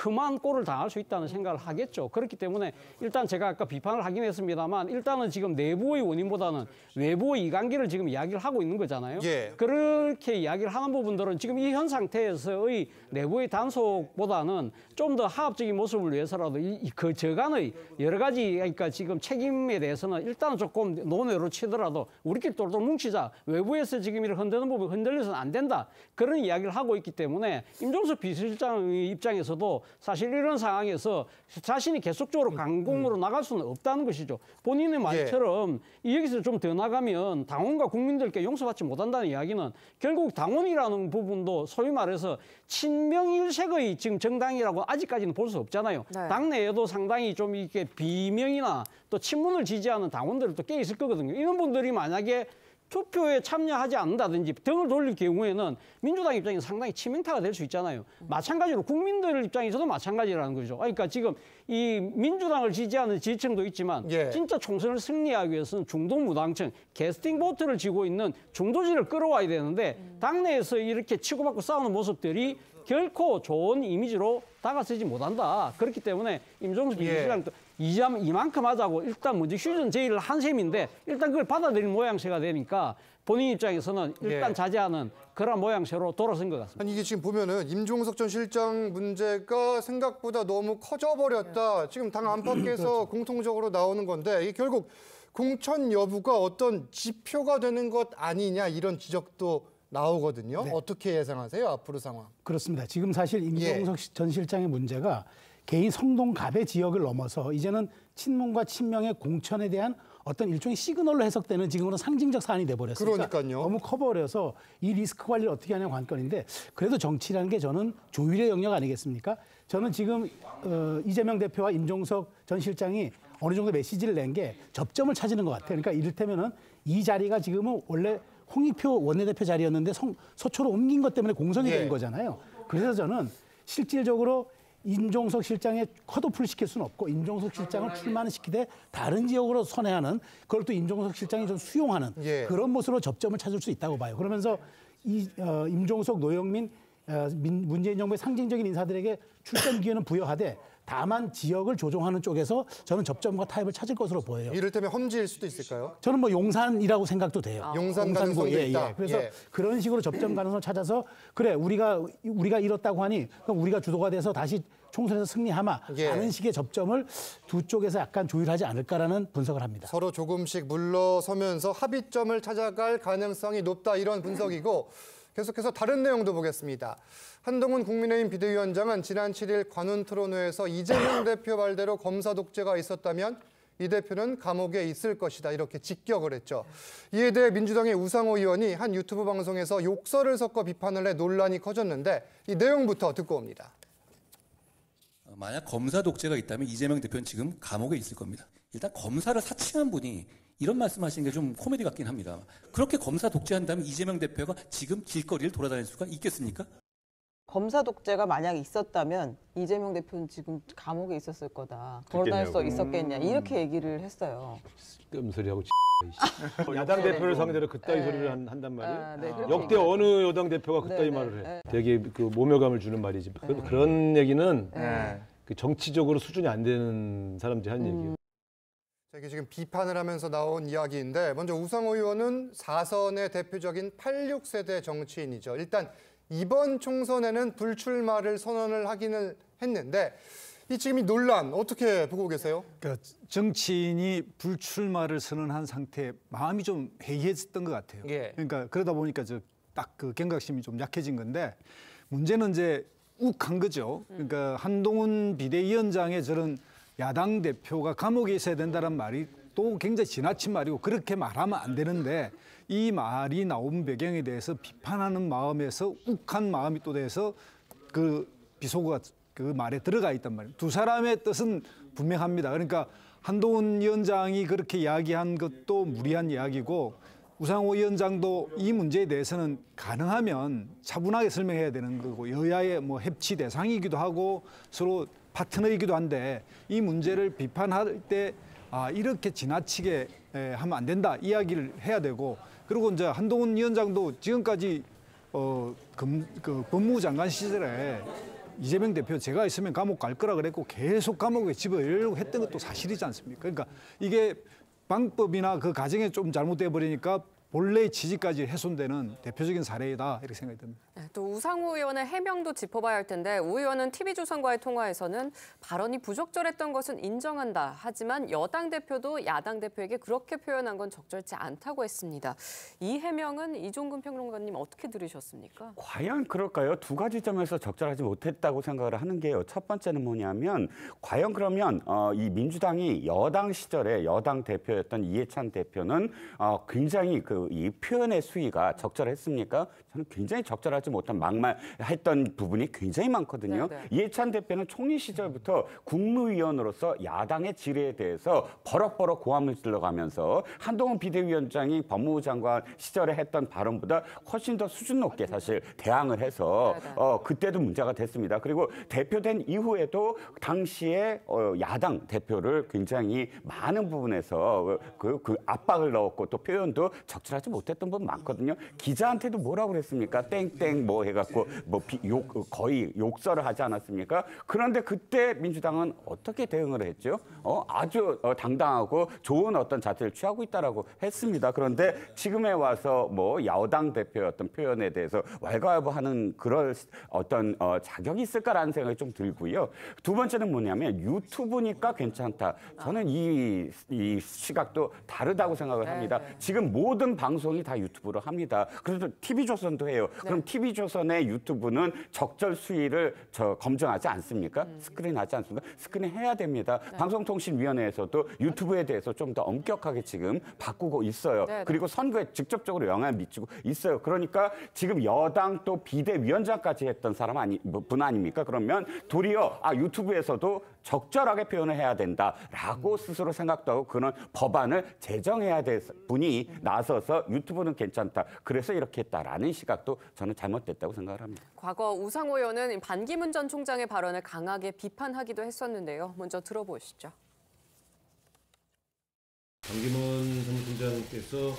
험한 꼴을 당할 수 있다는 생각을 하겠죠. 그렇기 때문에 일단 제가 아까 비판을 하긴 했습니다만 일단은 지금 내부의 원인보다는 외부의 이관계를 지금 이야기를 하고 있는 거잖아요. 그렇게 이야기를 하는 부분들은 지금 이 현 상태에서의 내부의 단속보다는 좀 더 합적인 모습을 위해서라도 그 저간의 여러 가지 그러니까 지금 책임에 대해서는 일단은 조금 논외로 치더라도 우리끼리 똘똘 뭉치자. 외부에서 지금 이렇게 흔드는 부분 흔들려서는 안 된다. 그런 이야기를 하고 있기 때문에 임종석 비서실장의 입장에서도 사실 이런 상황에서 자신이 계속적으로 강공으로 나갈 수는 없다는 것이죠. 본인의 말처럼 여기서 좀 더 나가면 당원과 국민들께 용서받지 못한다는 이야기는 결국 당원이라는 부분도 소위 말해서 친명일색의 지금 정당이라고 아직까지는 볼 수 없잖아요. 당내에도 상당히 좀 이렇게 비명이나 또 친문을 지지하는 당원들도 꽤 있을 거거든요. 이런 분들이 만약에 투표에 참여하지 않는다든지 등을 돌릴 경우에는 민주당 입장에서 상당히 치명타가 될 수 있잖아요. 마찬가지로 국민들 입장에서도 마찬가지라는 거죠. 그러니까 지금 이 민주당을 지지하는 지지층도 있지만 진짜 총선을 승리하기 위해서는 중도무당층, 캐스팅 보트를 쥐고 있는 중도진을 끌어와야 되는데 당내에서 이렇게 치고받고 싸우는 모습들이 결코 좋은 이미지로 다가서지 못한다. 그렇기 때문에 임종석 비서실장도 이만큼 하자고 일단 먼저 휴전 제의를 한 셈인데 일단 그걸 받아들인 모양새가 되니까 본인 입장에서는 일단 자제하는 그런 모양새로 돌아선 것 같습니다. 아니 이게 지금 보면은 임종석 전 실장 문제가 생각보다 너무 커져버렸다. 지금 당 안팎에서 공통적으로 나오는 건데 이게 결국 공천 여부가 어떤 지표가 되는 것 아니냐 이런 지적도 나오거든요. 어떻게 예상하세요? 앞으로 상황. 그렇습니다. 지금 사실 임종석 전 실장의 문제가 개인 성동갑의 지역을 넘어서 이제는 친문과 친명의 공천에 대한 어떤 일종의 시그널로 해석되는 지금은 상징적 사안이 돼버렸으니까 그러니까요. 너무 커버려서 이 리스크 관리를 어떻게 하냐 관건인데 그래도 정치라는 게 저는 조율의 영역 아니겠습니까? 저는 지금 이재명 대표와 임종석 전 실장이 어느 정도 메시지를 낸 게 접점을 찾는 것 같아요. 그러니까 이를테면은 이 자리가 지금은 원래 홍익표 원내대표 자리였는데 서초로 옮긴 것 때문에 공석이 된 거잖아요. 그래서 저는 실질적으로 임종석 실장의 컷오프를 시킬 수는 없고 임종석 실장을 출마는 시키되 다른 지역으로 선회하는 그걸 또 임종석 실장이 좀 수용하는 그런 모습으로 접점을 찾을 수 있다고 봐요. 그러면서 임종석, 노영민, 문재인 정부의 상징적인 인사들에게 출전 기회는 부여하되 다만 지역을 조종하는 쪽에서 저는 접점과 타협을 찾을 것으로 보여요. 이를테면 험지일 수도 있을까요? 저는 뭐 용산이라고 생각도 돼요. 용산 가능성도 있다. 그래서 그런 식으로 접점 가능성을 찾아서 그래 우리가 이렇다고 하니 그럼 우리가 주도가 돼서 다시 총선에서 승리하마 하는 식의 접점을 두 쪽에서 약간 조율하지 않을까라는 분석을 합니다. 서로 조금씩 물러서면서 합의점을 찾아갈 가능성이 높다 이런 분석이고 계속해서 다른 내용도 보겠습니다. 한동훈 국민의힘 비대위원장은 지난 7일 관훈토론회에서 이재명 대표 말대로 검사 독재가 있었다면 이 대표는 감옥에 있을 것이다 이렇게 직격을 했죠. 이에 대해 민주당의 우상호 의원이 한 유튜브 방송에서 욕설을 섞어 비판을 해 논란이 커졌는데 이 내용부터 듣고 옵니다. 만약 검사 독재가 있다면 이재명 대표는 지금 감옥에 있을 겁니다. 일단 검사를 사칭한 분이 이런 말씀하시는 게 좀 코미디 같긴 합니다. 그렇게 검사 독재한다면 이재명 대표가 지금 길거리를 돌아다닐 수가 있겠습니까? 검사 독재가 만약 있었다면 이재명 대표는 지금 감옥에 있었을 거다. 돌아다닐 수 있었겠냐 이렇게 얘기를 했어요. 쓸데없는 소리하고 야당 대표를 상대로 그따위 소리를 한단 말이에요. 네, 역대 어느 여당 대표가 그따위 말을 해. 되게 그 모멸감을 주는 말이지. 그런 얘기는 그 정치적으로 수준이 안 되는 사람들이 한 얘기예요. 이게 지금 비판을 하면서 나온 이야기인데 먼저 우상호 의원은 4선의 대표적인 86세대 정치인이죠. 일단 이번 총선에는 불출마를 선언을 하기는 했는데 지금 이 논란 어떻게 보고 계세요? 그러니까 정치인이 불출마를 선언한 상태에 마음이 좀 해이해졌던 것 같아요. 그러니까 그러다 보니까 딱 그 경각심이 좀 약해진 건데 문제는 이제 욱한 거죠. 그러니까 한동훈 비대위원장의 저런 야당 대표가 감옥에 있어야 된다는 말이 또 굉장히 지나친 말이고 그렇게 말하면 안 되는데 이 말이 나온 배경에 대해서 비판하는 마음에서 욱한 마음이 또 돼서 그 비속어가 그 말에 들어가 있단 말이에요. 두 사람의 뜻은 분명합니다. 그러니까 한동훈 위원장이 그렇게 이야기한 것도 무리한 이야기고 우상호 위원장도 이 문제에 대해서는 가능하면 차분하게 설명해야 되는 거고 여야의 뭐 협치 대상이기도 하고 서로 파트너이기도 한데 이 문제를 비판할 때 이렇게 지나치게 하면 안 된다 이야기를 해야 되고 그리고 이제 한동훈 위원장도 지금까지 그 법무부 장관 시절에 이재명 대표 제가 있으면 감옥 갈 거라 그랬고 계속 감옥에 집어넣으려고 했던 것도 사실이지 않습니까? 그러니까 이게 방법이나 그 과정에 좀 잘못돼 버리니까 본래의 취지까지 훼손되는 대표적인 사례이다 이렇게 생각이 듭니다. 네, 또 우상호 의원의 해명도 짚어봐야 할 텐데 우 의원은 TV조선과의 통화에서는 발언이 부적절했던 것은 인정한다. 하지만 여당 대표도 야당 대표에게 그렇게 표현한 건 적절치 않다고 했습니다. 이 해명은 이종근 평론가님 어떻게 들으셨습니까? 과연 그럴까요? 두 가지 점에서 적절하지 못했다고 생각을 하는 게요. 첫 번째는 뭐냐면 과연 그러면 이 민주당이 여당 시절에 여당 대표였던 이해찬 대표는 굉장히 이 표현의 수위가 적절했습니까? 저는 굉장히 적절하지 못한 막말했던 부분이 굉장히 많거든요. 네네. 이해찬 대표는 총리 시절부터 국무위원으로서 야당의 질에 대해서 버럭버럭 고함을 질러가면서 한동훈 비대위원장이 법무부 장관 시절에 했던 발언보다 훨씬 더 수준 높게 사실 대항을 해서 그때도 문제가 됐습니다. 그리고 대표된 이후에도 당시에 야당 대표를 굉장히 많은 부분에서 그 압박을 넣었고 또 표현도 적절하지 못했던 부분 많거든요. 기자한테도 뭐라고 그랬습니까? 땡땡 뭐 해갖고 거의 욕설을 하지 않았습니까? 그런데 그때 민주당은 어떻게 대응을 했죠? 아주 당당하고 좋은 어떤 자세를 취하고 있다라고 했습니다. 그런데 지금에 와서 뭐 야당 대표의 어떤 표현에 대해서 왈가왈부하는 그럴 어떤 자격이 있을까라는 생각이 좀 들고요. 두 번째는 뭐냐면 유튜브니까 괜찮다. 저는 이 시각도 다르다고 생각을 합니다. 지금 모든 방송이 다 유튜브로 합니다. 그래서 TV조선도 해요. 그럼 TV조선의 유튜브는 적절 수위를 검증하지 않습니까? 스크린하지 않습니까? 스크린해야 됩니다. 방송통신위원회에서도 유튜브에 대해서 좀 더 엄격하게 지금 바꾸고 있어요. 그리고 선거에 직접적으로 영향을 미치고 있어요. 그러니까 지금 여당 또 비대위원장까지 했던 분 아닙니까? 그러면 도리어 유튜브에서도 적절하게 표현을 해야 된다라고 스스로 생각도 하고 그런 법안을 제정해야 될 분이 나서서 유튜브는 괜찮다. 그래서 이렇게 했다라는 시각도 저는 잘못됐다고 생각을 합니다. 과거 우상호 의원은 반기문 전 총장의 발언을 강하게 비판하기도 했었는데요. 먼저 들어보시죠. 반기문 사무총장께서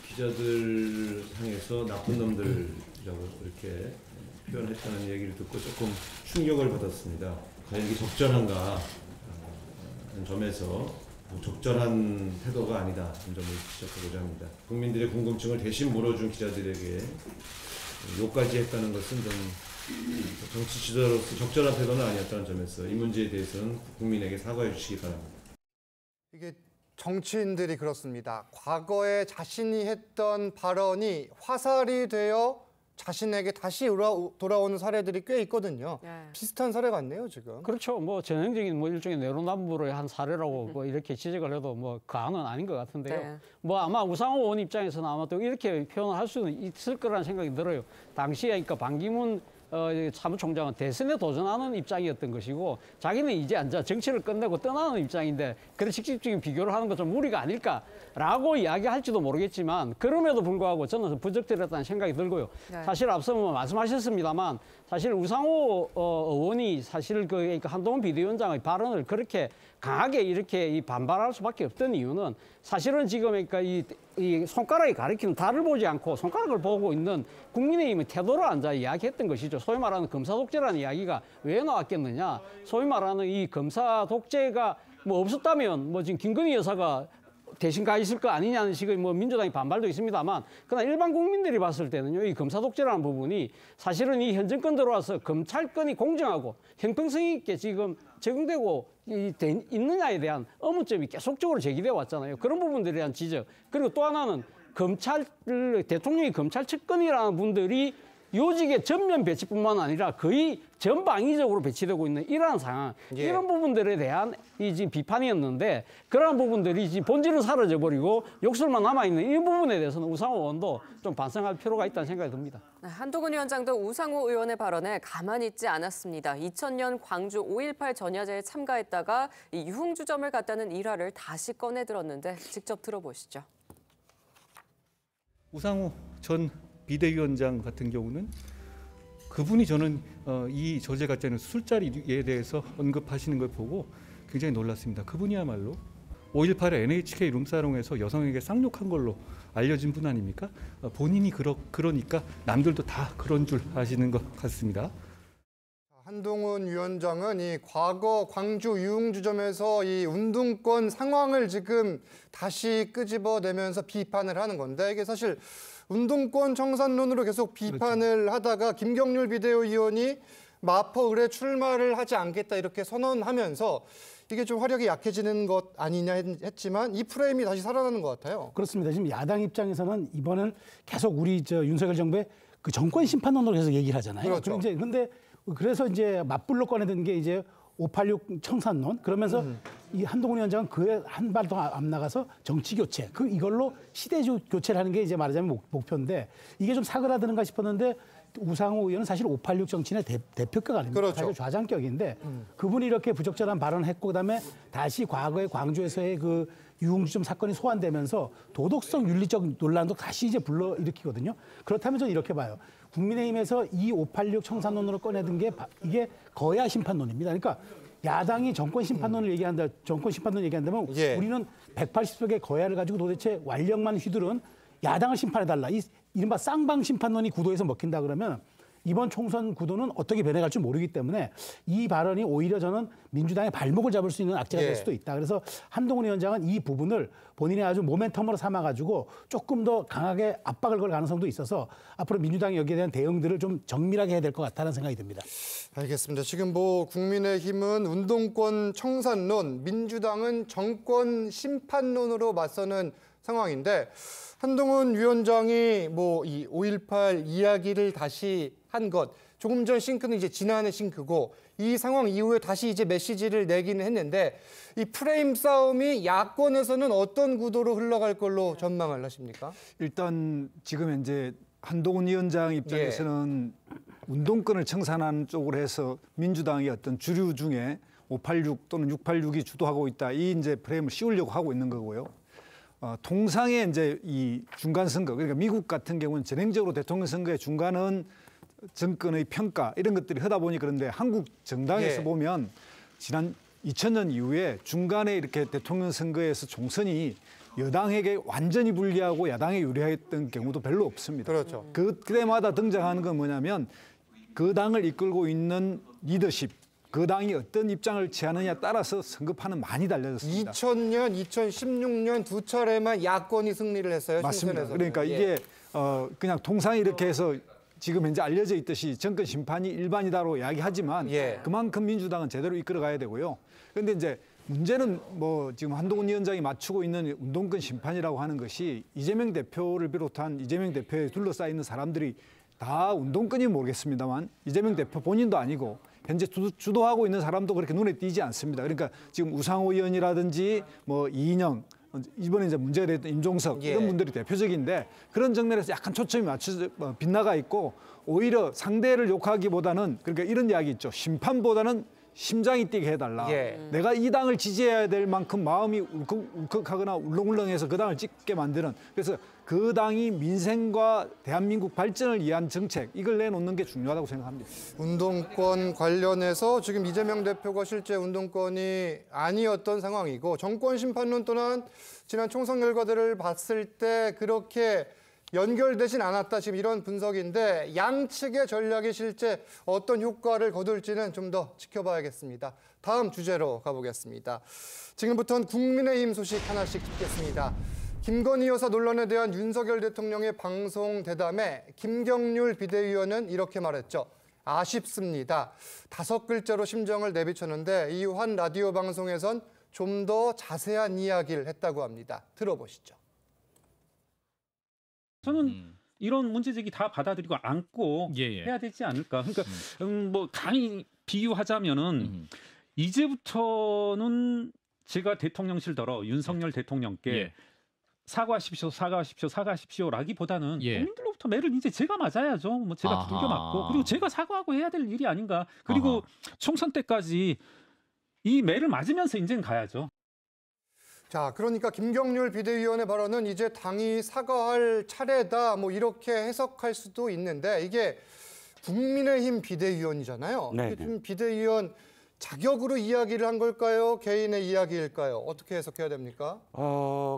기자들 향해서 나쁜 놈들이라고 이렇게 표현했다는 얘기를 듣고 조금 충격을 받았습니다. 과연 이게 적절한가 하는 점에서 적절한 태도가 아니다 하는 점을 지적하고자 합니다. 국민들의 궁금증을 대신 물어준 기자들에게 욕까지 했다는 것은 좀 정치 지도자로서 적절한 태도는 아니었다는 점에서 이 문제에 대해서는 국민에게 사과해 주시기 바랍니다. 이게 정치인들이 그렇습니다. 과거에 자신이 했던 발언이 화살이 되어 자신에게 다시 돌아오는 사례들이 꽤 있거든요. 비슷한 사례 같네요, 지금. 그렇죠. 뭐 전형적인 뭐 일종의 내로남불의 한 사례라고 뭐 이렇게 지적을 해도 뭐 과언은 아닌 것 같은데요. 뭐 아마 우상호 의원 입장에서는 아마 또 이렇게 표현을 할 수는 있을 거라는 생각이 들어요. 당시에 그러니까 반기문 사무총장은 대선에 도전하는 입장이었던 것이고 자기는 이제 정치를 끝내고 떠나는 입장인데 그런 직접적인 비교를 하는 건 좀 무리가 아닐까라고 이야기할지도 모르겠지만 그럼에도 불구하고 저는 부적절했다는 생각이 들고요. 사실 앞서 뭐 말씀하셨습니다만 사실 우상호 의원이 사실 그러니까 한동훈 비대위원장의 발언을 그렇게 강하게 이렇게 반발할 수밖에 없던 이유는 사실은 지금 그러니까 이 손가락이 가리키는 달을 보지 않고 손가락을 보고 있는 국민의힘의 태도를 앉아 이야기했던 것이죠. 소위 말하는 검사 독재라는 이야기가 왜 나왔겠느냐. 소위 말하는 이 검사 독재가 뭐 없었다면 뭐 지금 김건희 여사가 대신 가 있을 거 아니냐는 식의 뭐 민주당의 반발도 있습니다만 그러나 일반 국민들이 봤을 때는요. 이 검사 독재라는 부분이 사실은 이 현 정권 들어와서 검찰권이 공정하고 형평성 있게 지금 적용되고 있느냐에 대한 의문점이 계속적으로 제기되어 왔잖아요. 그런 부분들에 대한 지적. 그리고 또 하나는 대통령이 검찰 측근이라는 분들이 요직의 전면 배치뿐만 아니라 거의 전방위적으로 배치되고 있는 이러한 상황, 이런 부분들에 대한 지금 비판이었는데 그러한 부분들이 지금 본질은 사라져버리고 욕설만 남아있는 이 부분에 대해서는 우상호 의원도 좀 반성할 필요가 있다는 생각이 듭니다. 한동훈 위원장도 우상호 의원의 발언에 가만히 있지 않았습니다. 2000년 광주 5.18 전야제에 참가했다가 이 유흥주점을 갔다는 일화를 다시 꺼내들었는데 직접 들어보시죠. 우상호 전 비대위원장 같은 경우는 그분이 저는 이 저제 가짜는 술자리에 대해서 언급하시는 걸 보고 굉장히 놀랐습니다. 그분이야말로 5.18에 NHK 룸사롱에서 여성에게 쌍욕한 걸로 알려진 분 아닙니까? 본인이 그러니까 남들도 다 그런 줄 아시는 것 같습니다. 한동훈 위원장은 이 과거 광주 유흥주점에서 이 운동권 상황을 지금 다시 끄집어내면서 비판을 하는 건데 이게 사실 운동권 청산론으로 계속 비판을 하다가 김경률 비대위원이 마포 을에 출마를 하지 않겠다 이렇게 선언하면서 이게 좀 화력이 약해지는 것 아니냐 했지만 이 프레임이 다시 살아나는 것 같아요. 그렇습니다. 지금 야당 입장에서는 이번은 계속 우리 윤석열 정부의 그 정권 심판론으로 계속 얘기를 하잖아요. 그렇죠. 근데 그래서 이제 맞불로 꺼내든 게 이제 586 청산론 그러면서 이 한동훈 위원장은 그에 한 발 더 앞 나가서 정치 교체 이걸로 시대 교체를 하는 게 이제 말하자면 목표인데 이게 좀 사그라드는가 싶었는데 우상호 의원은 사실 586 정치인의 대표격 아닙니까? 그렇죠. 사실 좌장격인데 그분이 이렇게 부적절한 발언을 했고 그다음에 다시 과거에 광주에서의 그 유흥주점 사건이 소환되면서 도덕성 윤리적 논란도 다시 이제 불러일으키거든요. 그렇다면 저는 이렇게 봐요. 국민의힘에서 이 586 청산론으로 꺼내든 게 이게 거야 심판론입니다. 그러니까 야당이 정권 심판론을 얘기한다면 우리는 180석의 거야를 가지고 도대체 완력만 휘두른 야당을 심판해달라. 이른바 쌍방 심판론이 구도에서 먹힌다 그러면 이번 총선 구도는 어떻게 변해갈지 모르기 때문에 이 발언이 오히려 저는 민주당의 발목을 잡을 수 있는 악재가 될 수도 있다. 그래서 한동훈 위원장은 이 부분을 본인의 아주 모멘텀으로 삼아가지고 조금 더 강하게 압박을 걸 가능성도 있어서 앞으로 민주당이 여기에 대한 대응들을 좀 정밀하게 해야 될 것 같다는 생각이 듭니다. 알겠습니다. 지금 국민의힘은 운동권 청산론, 민주당은 정권 심판론으로 맞서는 상황인데 한동훈 위원장이 이 5.18 이야기를 다시 한 것, 조금 전 싱크는 이제 지난해 싱크고 이 상황 이후에 다시 이제 메시지를 내기는 했는데 이 프레임 싸움이 야권에서는 어떤 구도로 흘러갈 걸로 전망을 하십니까? 일단 지금 현재 한동훈 위원장 입장에서는 운동권을 청산하는 쪽으로 해서 민주당이 어떤 주류 중에 586 또는 686이 주도하고 있다. 이 이제 프레임을 씌우려고 하고 있는 거고요. 통상의 이제 이 중간 선거, 그러니까 미국 같은 경우는 전형적으로 대통령 선거의 중간은 정권의 평가 이런 것들이 하다 보니 그런데 한국 정당에서 보면 지난 2000년 이후에 중간에 이렇게 대통령 선거에서 총선이 여당에게 완전히 불리하고 야당에 유리했던 경우도 별로 없습니다. 그렇죠. 그때마다 등장하는 건 뭐냐면 그 당을 이끌고 있는 리더십, 그 당이 어떤 입장을 취하느냐에 따라서 선거판은 많이 달라졌습니다. 2000년, 2016년 두 차례만 야권이 승리를 했어요. 맞습니다. 총선에서는. 그러니까 이게 그냥 통상이 이렇게 해서 지금 현재 알려져 있듯이 정권 심판이 일반이다로 이야기하지만 그만큼 민주당은 제대로 이끌어가야 되고요. 그런데 이제 문제는 지금 한동훈 위원장이 맞추고 있는 운동권 심판이라고 하는 것이 이재명 대표를 비롯한 이재명 대표에 둘러싸여 있는 사람들이 다 운동권이 모르겠습니다만 이재명 대표 본인도 아니고 현재 주도하고 있는 사람도 그렇게 눈에 띄지 않습니다. 그러니까 지금 우상호 의원이라든지 이인영, 이번에 이제 문제가 됐던 임종석 이런 분들이 대표적인데 그런 정면에서 약간 초점이 빗나가 있고 오히려 상대를 욕하기보다는 그러니까 이런 이야기 있죠. 심판보다는 심장이 뛰게 해달라. 내가 이 당을 지지해야 될 만큼 마음이 울컥하거나 울렁울렁해서 그 당을 찍게 만드는 그래서 그 당이 민생과 대한민국 발전을 위한 정책 이걸 내놓는 게 중요하다고 생각합니다. 운동권 관련해서 지금 이재명 대표가 실제 운동권이 아니었던 상황이고 정권 심판론 또한 지난 총선 결과들을 봤을 때 그렇게 연결되진 않았다. 지금 이런 분석인데 양측의 전략이 실제 어떤 효과를 거둘지는 좀 더 지켜봐야겠습니다. 다음 주제로 가보겠습니다. 지금부터는 국민의힘 소식 하나씩 듣겠습니다. 김건희 여사 논란에 대한 윤석열 대통령의 방송 대담에 김경률 비대위원은 이렇게 말했죠. 아쉽습니다. 5글자로 심정을 내비쳤는데 이 한 라디오 방송에선 좀 더 자세한 이야기를 했다고 합니다. 들어보시죠. 저는 이런 문제제기 다 받아들이고 안고 해야 되지 않을까. 그러니까 감히 비유하자면은 이제부터는 제가 대통령실더러 윤석열 대통령께 사과하십시오라기보다는 국민들로부터 매를 이제 제가 맞아야죠. 제가 두들겨 맞고 그리고 제가 사과하고 해야 될 일이 아닌가. 그리고 총선 때까지 이 매를 맞으면서 이제는 가야죠. 자, 그러니까 김경률 비대위원의 발언은 이제 당이 사과할 차례다, 뭐 이렇게 해석할 수도 있는데 이게 국민의힘 비대위원이잖아요. 네. 좀 비대위원 자격으로 이야기를 한 걸까요? 개인의 이야기일까요? 어떻게 해석해야 됩니까?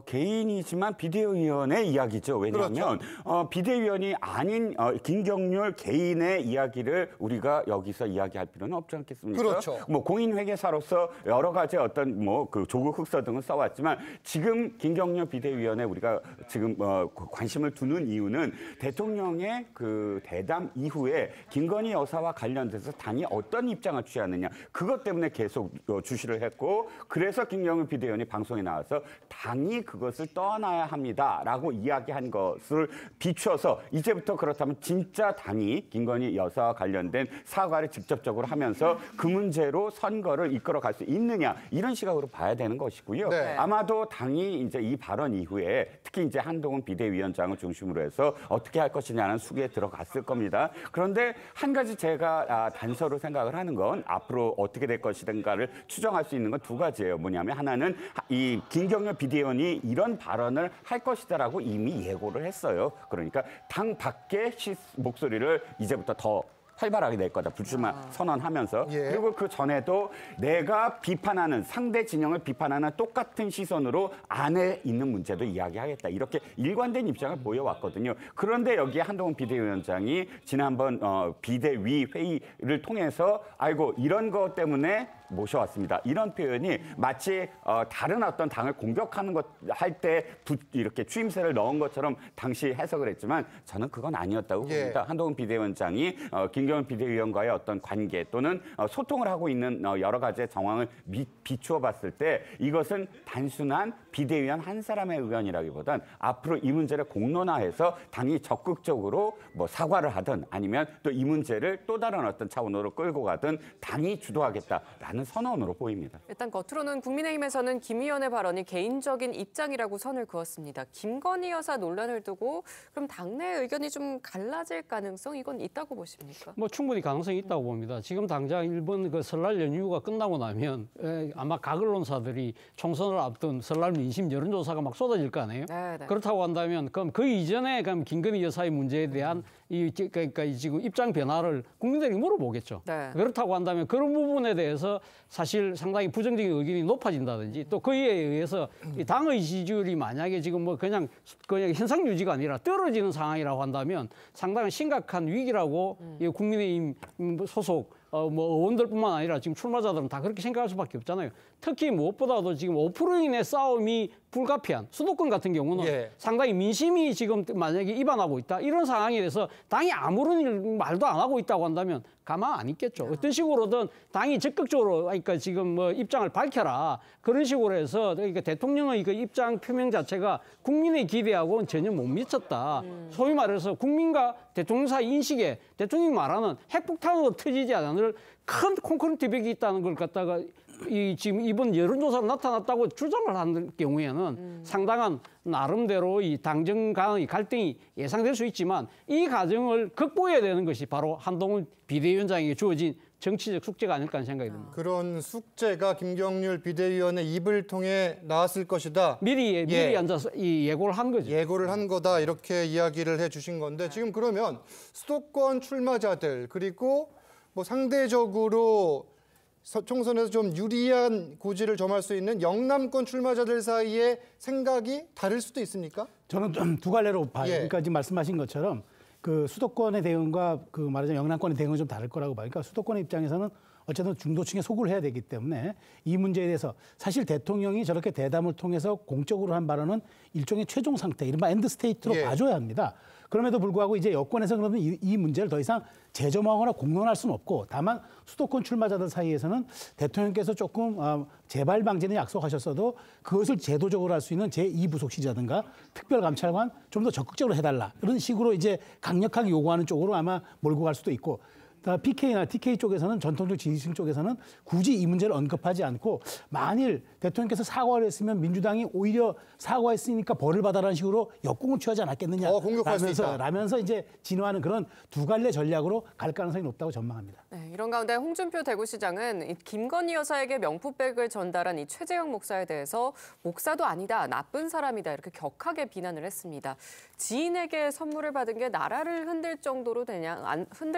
개인이지만 비대위원의 이야기죠. 왜냐하면 그렇죠. 비대위원이 아닌 김경률 개인의 이야기를 우리가 여기서 이야기할 필요는 없지 않겠습니까? 그렇죠. 뭐 공인회계사로서 여러 가지 어떤 뭐 그 조국 흑서 등을 써왔지만 지금 김경률 비대위원에 우리가 지금 관심을 두는 이유는 대통령의 그 대담 이후에 김건희 여사와 관련돼서 당이 어떤 입장을 취하느냐. 그것 때문에 계속 주시를 했고 그래서 김경률 비대위원이 방송에 나와서 당이 그것을 떠나야 합니다라고 이야기한 것을 비추어서 이제부터 그렇다면 진짜 당이 김건희 여사와 관련된 사과를 직접적으로 하면서 그 문제로 선거를 이끌어갈 수 있느냐 이런 시각으로 봐야 되는 것이고요. 네. 아마도 당이 이제 이 발언 이후에 특히 이제 한동훈 비대위원장을 중심으로 해서 어떻게 할 것이냐는 수기에 들어갔을 겁니다. 그런데 한 가지 제가 단서로 생각을 하는 건 앞으로 어떻게 될 것이든가를 추정할 수 있는 건 두 가지예요. 뭐냐면 하나는 이 김경률 비대위원이 이런 발언을 할 것이다라고 이미 예고를 했어요. 그러니까 당 밖의 목소리를 이제부터 더 활발하게 낼 거다. 불출마 선언하면서. 그리고 그 전에도 내가 비판하는 상대 진영을 비판하는 똑같은 시선으로 안에 있는 문제도 이야기하겠다. 이렇게 일관된 입장을 보여왔거든요. 그런데 여기에 한동훈 비대위원장이 지난번 비대위 회의를 통해서 아이고 이런 것 때문에 모셔왔습니다. 이런 표현이 마치 다른 어떤 당을 공격하는 것 할 때 이렇게 추임새를 넣은 것처럼 당시 해석을 했지만 저는 그건 아니었다고 봅니다. 한동훈 비대위원장이 김경률 비대위원과의 어떤 관계 또는 소통을 하고 있는 여러 가지의 정황을 비추어 봤을 때 이것은 단순한 비대위원 한 사람의 의견이라기보단 앞으로 이 문제를 공론화해서 당이 적극적으로 뭐 사과를 하든 아니면 또 이 문제를 또 다른 어떤 차원으로 끌고 가든 당이 주도하겠다라는 선언으로 보입니다. 일단 겉으로는 국민의힘에서는 김 의원의 발언이 개인적인 입장이라고 선을 그었습니다. 김건희 여사 논란을 두고 그럼 당내 의견이 좀 갈라질 가능성 이건 있다고 보십니까? 뭐 충분히 가능성이 있다고 봅니다. 지금 당장 일본 그 설날 연휴가 끝나고 나면 아마 각 언론사들이 총선을 앞둔 설날 민심 여론조사가 막 쏟아질 거 아니에요? 네네. 그렇다고 한다면 그럼 그 이전에 그럼 김건희 여사의 문제에 대한 그러니까 지금 입장 변화를 국민들이 물어보겠죠. 네. 그렇다고 한다면 그런 부분에 대해서 사실 상당히 부정적인 의견이 높아진다든지 또 그에 의해서 이 당의 지지율이 만약에 지금 뭐 그냥 현상 유지가 아니라 떨어지는 상황이라고 한다면 상당히 심각한 위기라고 이 국민의힘 소속 뭐 의원들뿐만 아니라 지금 출마자들은 다 그렇게 생각할 수밖에 없잖아요. 특히 무엇보다도 지금 5%인의 싸움이 불가피한 수도권 같은 경우는 상당히 민심이 지금 만약에 입안하고 있다. 이런 상황에 대해서 당이 아무런 말도 안 하고 있다고 한다면 가만 안 있겠죠. 어떤 식으로든 당이 적극적으로 그러니까 지금 뭐 입장을 밝혀라. 그런 식으로 해서 그러니까 대통령의 그 입장 표명 자체가 국민의 기대하고는 전혀 못 미쳤다. 소위 말해서 국민과 대통령 사이 인식에 대통령이 말하는 핵폭탄으로 터지지 않을 큰 콘크리트 벽이 있다는 걸 갖다가 지금 이번 여론조사로 나타났다고 주장을 하는 경우에는 상당한 나름대로 이 당정 간의 갈등이 예상될 수 있지만 이 과정을 극복해야 되는 것이 바로 한동훈 비대위원장에게 주어진 정치적 숙제가 아닐까 하는 생각이 듭니다. 그런 숙제가 김경률 비대위원의 입을 통해 나왔을 것이다. 미리 앉아서 이 예고를 한 거죠. 예고를 한 거다 이렇게 이야기를 해주신 건데 지금 그러면 수도권 출마자들 그리고 뭐 상대적으로 총선에서 좀 유리한 고지를 점할 수 있는 영남권 출마자들 사이에 생각이 다를 수도 있습니까? 저는 좀 두 갈래로 봐요. 그러니까 지금 말씀하신 것처럼 그 수도권의 대응과 그 말하자면 영남권의 대응은 좀 다를 거라고 봐요. 그러니까 수도권의 입장에서는 어쨌든 중도층에 소구를 해야 되기 때문에 이 문제에 대해서 사실 대통령이 저렇게 대담을 통해서 공적으로 한 발언은 일종의 최종 상태, 이른바 엔드 스테이트로 봐줘야 합니다. 그럼에도 불구하고 이제 여권에서 그러면 이 문제를 더 이상 재점화하거나 공론할 수는 없고 다만 수도권 출마자들 사이에서는 대통령께서 조금 재발 방지는 약속하셨어도 그것을 제도적으로 할 수 있는 제2부속실이라든가 특별감찰관 좀 더 적극적으로 해달라 이런 식으로 이제 강력하게 요구하는 쪽으로 아마 몰고 갈 수도 있고 PK나 TK 쪽에서는 전통적 지지층 쪽에서는 굳이 이 문제를 언급하지 않고 만일 대통령께서 사과를 했으면 민주당이 오히려 사과했으니까 벌을 받아라는 식으로 역공을 취하지 않았겠느냐 공격할 수 있다. 라면서 이제 진화하는 그런 두 갈래 전략으로 갈 가능성이 높다고 전망합니다. 네, 이런 가운데 홍준표 대구시장은 김건희 여사에게 명품백을 전달한 이 최재형 목사에 대해서 목사도 아니다, 나쁜 사람이다 이렇게 격하게 비난을 했습니다. 지인에게 선물을 받은 게 나라를 흔들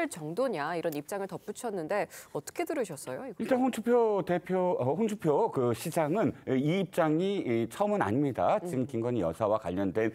정도냐 이런 입장을 덧붙였는데 어떻게 들으셨어요? 이거? 일단 홍준표 그 시장은 이 입장이 처음은 아닙니다. 지금 김건희 여사와 관련된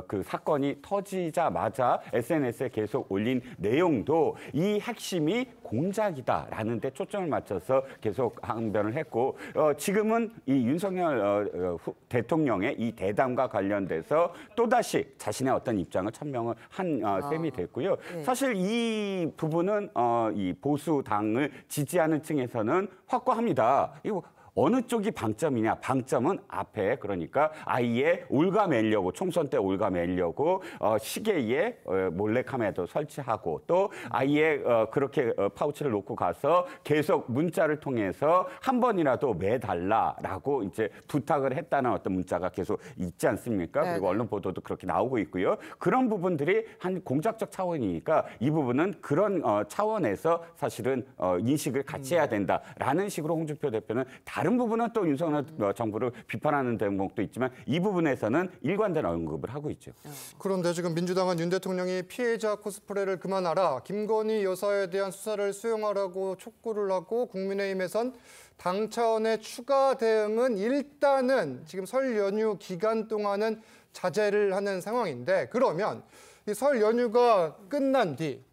그 사건이 터지자마자 SNS에 계속 올린 내용도 이 핵심이 공작이다라는 데 초점을 맞춰서 계속 항변을 했고 지금은 이 윤석열 대통령의 이 대담과 관련돼서 또다시 자신의 어떤 입장을 천명을 한 셈이 됐고요. 네. 사실 이 부분은 이 보수당을 지지하는 층에서는 확고합니다. 이거 어느 쪽이 방점이냐? 방점은 앞에 그러니까 아이의 올가매려고 총선 때 올가매려고 시계에 몰래카메라도 설치하고 또 아이의 그렇게 파우치를 놓고 가서 계속 문자를 통해서 한 번이라도 매달라라고 이제 부탁을 했다는 어떤 문자가 계속 있지 않습니까? 네. 그리고 언론 보도도 그렇게 나오고 있고요. 그런 부분들이 한 공작적 차원이니까 이 부분은 그런 차원에서 사실은 인식을 같이 해야 된다라는 식으로 홍준표 대표는 다른 부분은 또 윤석열 정부를 비판하는 대목도 있지만 이 부분에서는 일관된 언급을 하고 있죠. 그런데 지금 민주당은 윤 대통령이 피해자 코스프레를 그만하라, 김건희 여사에 대한 수사를 수용하라고 촉구를 하고 국민의힘에선 당 차원의 추가 대응은 일단은 지금 설 연휴 기간 동안은 자제를 하는 상황인데 그러면 이 설 연휴가 끝난 뒤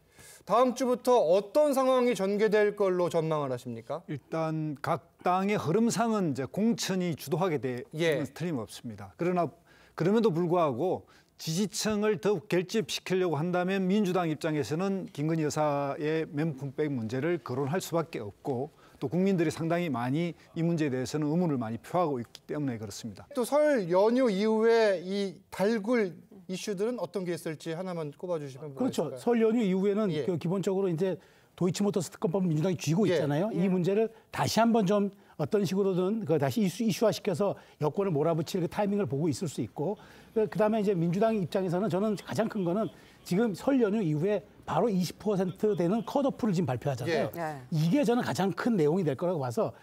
다음 주부터 어떤 상황이 전개될 걸로 전망을 하십니까? 일단 각 당의 흐름상은 이제 공천이 주도하게 되는 틀림없습니다. 그러나 그럼에도 불구하고 지지층을 더욱 결집시키려고 한다면 민주당 입장에서는 김건희 여사의 명품백 문제를 거론할 수밖에 없고 또 국민들이 상당히 많이 이 문제에 대해서는 의문을 많이 표하고 있기 때문에 그렇습니다. 또 설 연휴 이후에 이 달굴 이슈들은 어떤 게 있을지 하나만 꼽아주시면 그렇죠. 있을까요? 설 연휴 이후에는 그 기본적으로 이제 도이치모터스 특검법 민주당이 쥐고 있잖아요. 이 문제를 다시 한번 좀 어떤 식으로든 다시 이슈화시켜서 여권을 몰아붙일 그 타이밍을 보고 있을 수 있고 그다음에 이제 민주당 입장에서는 저는 가장 큰 거는 지금 설 연휴 이후에 바로 20% 되는 컷오프를 지금 발표하잖아요. 이게 저는 가장 큰 내용이 될 거라고 봐서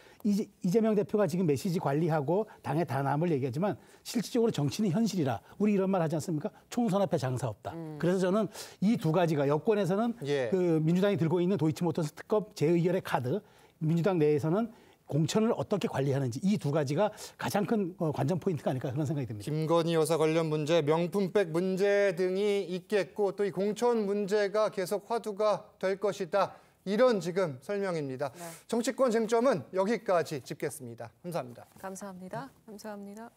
이재명 대표가 지금 메시지 관리하고 당의 단함을 얘기하지만 실질적으로 정치는 현실이라 우리 이런 말 하지 않습니까? 총선 앞에 장사 없다. 그래서 저는 이 두 가지가 여권에서는 그 민주당이 들고 있는 도이치모터스 특검 재의결의 카드, 민주당 내에서는 공천을 어떻게 관리하는지 이 두 가지가 가장 큰 관전 포인트가 아닐까 그런 생각이 듭니다. 김건희 여사 관련 문제, 명품백 문제 등이 있겠고 또 이 공천 문제가 계속 화두가 될 것이다. 이런 지금 설명입니다. 정치권 쟁점은 여기까지 짚겠습니다. 감사합니다. 감사합니다. 감사합니다.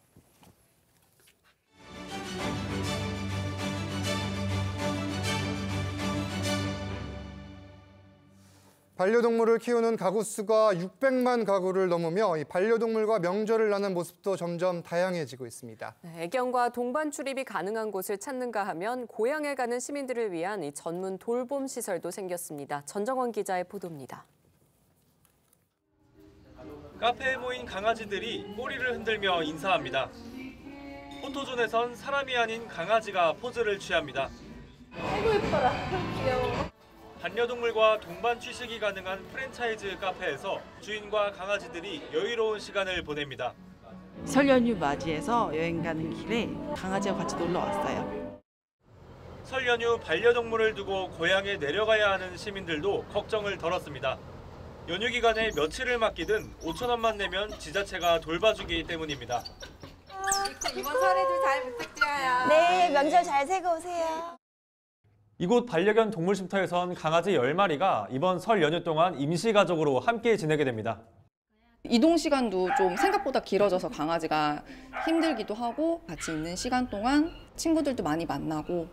반려동물을 키우는 가구 수가 600만 가구를 넘으며 이 반려동물과 명절을 나는 모습도 점점 다양해지고 있습니다. 애견과 동반 출입이 가능한 곳을 찾는가 하면 고향에 가는 시민들을 위한 이 전문 돌봄 시설도 생겼습니다. 전정원 기자의 보도입니다. 카페에 모인 강아지들이 꼬리를 흔들며 인사합니다. 포토존에선 사람이 아닌 강아지가 포즈를 취합니다. 아이고 예뻐라. 귀여워. 반려동물과 동반 취식이 가능한 프랜차이즈 카페에서 주인과 강아지들이 여유로운 시간을 보냅니다. 설 연휴 맞이해서 여행 가는 길에 강아지와 같이 놀러 왔어요. 설 연휴 반려동물을 두고 고향에 내려가야 하는 시민들도 걱정을 덜었습니다. 연휴 기간에 며칠을 맡기든 5,000원만 내면 지자체가 돌봐주기 때문입니다. 이번 설에도 잘 부탁드려요. 네, 명절 잘 새고 오세요. 이곳 반려견 동물쉼터에선 강아지 10마리가 이번 설 연휴 동안 임시가족으로 함께 지내게 됩니다. 이동 시간도 좀 생각보다 길어져서 강아지가 힘들기도 하고 같이 있는 시간 동안 친구들도 많이 만나고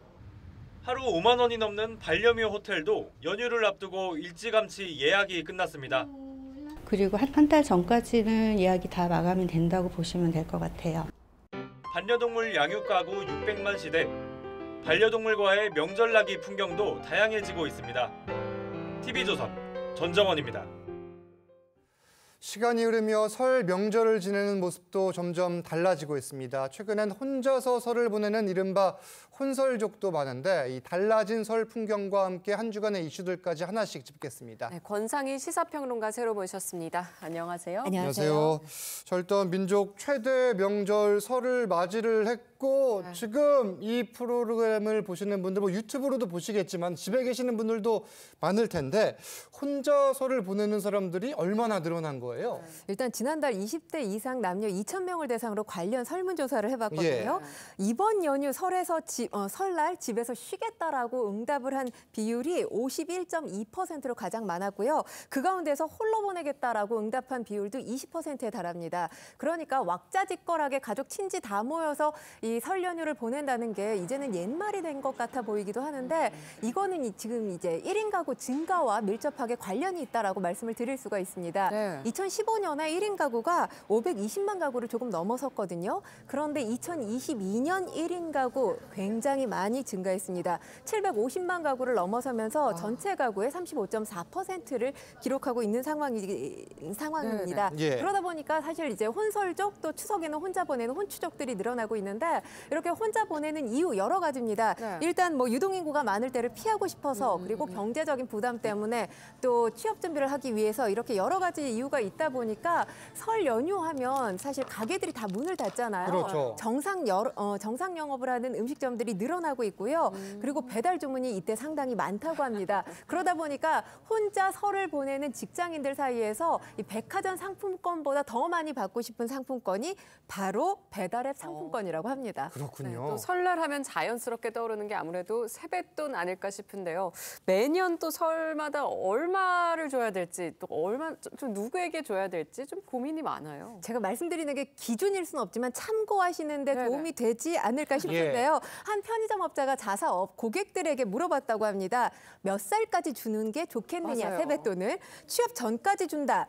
하루 5만 원이 넘는 반려묘 호텔도 연휴를 앞두고 일찌감치 예약이 끝났습니다. 그리고 한 달 전까지는 예약이 다 마감이 된다고 보시면 될 것 같아요. 반려동물 양육 가구 600만 시대, 반려동물과의 명절나기 풍경도 다양해지고 있습니다. TV조선 전정원입니다. 시간이 흐르며 설 명절을 지내는 모습도 점점 달라지고 있습니다. 최근엔 혼자서 설을 보내는 이른바 혼설족도 많은데 이 달라진 설 풍경과 함께 한 주간의 이슈들까지 하나씩 짚겠습니다. 네, 권상희 시사평론가 새로 모셨습니다. 안녕하세요. 안녕하세요. 자, 일단 민족 최대 명절 설을 맞이를 했고 지금 이 프로그램을 보시는 분들 뭐 유튜브로도 보시겠지만 집에 계시는 분들도 많을 텐데 혼자 설을 보내는 사람들이 얼마나 늘어난 거예요? 일단 지난달 20대 이상 남녀 2,000명을 대상으로 관련 설문조사를 해봤거든요. 예. 이번 연휴 설날 집에서 쉬겠다라고 응답을 한 비율이 51.2%로 가장 많았고요. 그 가운데서 홀로 보내겠다라고 응답한 비율도 20%에 달합니다. 그러니까 왁자지껄하게 가족 친지 다 모여서 이 설 연휴를 보낸다는 게 이제는 옛말이 된 것 같아 보이기도 하는데 이거는 지금 이제 1인 가구 증가와 밀접하게 관련이 있다라고 말씀을 드릴 수가 있습니다. 네. 2015년에 1인 가구가 520만 가구를 조금 넘어섰거든요. 그런데 2022년 1인 가구 굉장히 많이 증가했습니다. 750만 가구를 넘어서면서 전체 가구의 35.4%를 기록하고 있는 상황입니다. 예. 그러다 보니까 사실 이제 혼설족 또 추석에는 혼자 보내는 혼추족들이 늘어나고 있는데 이렇게 혼자 보내는 이유 여러 가지입니다. 일단 뭐 유동인구가 많을 때를 피하고 싶어서 그리고 경제적인 부담 때문에 또 취업 준비를 하기 위해서 이렇게 여러 가지 이유가 있다 보니까 설 연휴하면 사실 가게들이 다 문을 닫잖아요. 그렇죠. 정상 영업을 하는 음식점들이 늘어나고 있고요. 그리고 배달 주문이 이때 상당히 많다고 합니다. 그러다 보니까 혼자 설을 보내는 직장인들 사이에서 이 백화점 상품권보다 더 많이 받고 싶은 상품권이 바로 배달앱 상품권이라고 합니다. 그렇군요. 또 설날 하면 자연스럽게 떠오르는 게 아무래도 세뱃돈 아닐까 싶은데요. 매년 또 설마다 얼마를 줘야 될지 또 얼마 좀 누구에게 줘야 될지 좀 고민이 많아요. 제가 말씀드리는 게 기준일 수는 없지만 참고하시는 데 도움이 되지 않을까 싶은데요. 한 편의점업자가 자사업 고객들에게 물어봤다고 합니다. 몇 살까지 주는 게 좋겠느냐, 맞아요. 세뱃돈을. 취업 전까지 준다.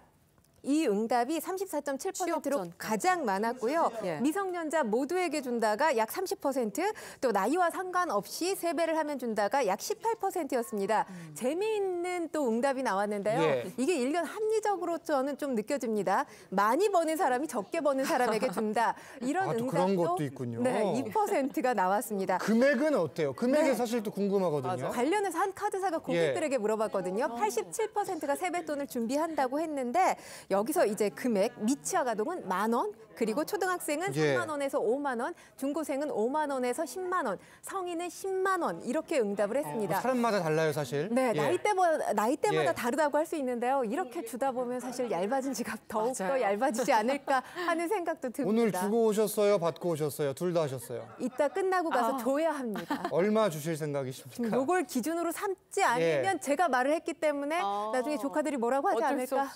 이 응답이 34.7%로 가장 많았고요. 미성년자 모두에게 준다가 약 30%, 또 나이와 상관없이 세배를 하면 준다가 약 18%였습니다. 재미있는 또 응답이 나왔는데요. 이게 일견 합리적으로 저는 좀 느껴집니다. 많이 버는 사람이 적게 버는 사람에게 준다. 이런 또 응답도 그런 것도 있군요. 2%가 나왔습니다. 금액은 어때요? 금액이 사실 또 궁금하거든요. 관련해서 한 카드사가 고객들에게 물어봤거든요. 87%가 세뱃돈을 준비한다고 했는데 여기서 이제 금액, 미취학 아동은 10,000원, 그리고 초등학생은 3만 원에서 5만 원, 중고생은 5만 원에서 10만 원, 성인은 10만 원 이렇게 응답을 했습니다. 사람마다 달라요, 사실. 네, 나이대마다 다르다고 할 수 있는데요. 이렇게 주다 보면 사실 얇아진 지갑 더욱더 얇아지지 않을까 하는 생각도 듭니다. 오늘 주고 오셨어요? 받고 오셨어요? 둘 다 하셨어요? 이따 끝나고 가서 줘야 합니다. 얼마 주실 생각이십니까? 요걸 기준으로 삼지 않으면 제가 말을 했기 때문에 나중에 조카들이 뭐라고 하지 않을까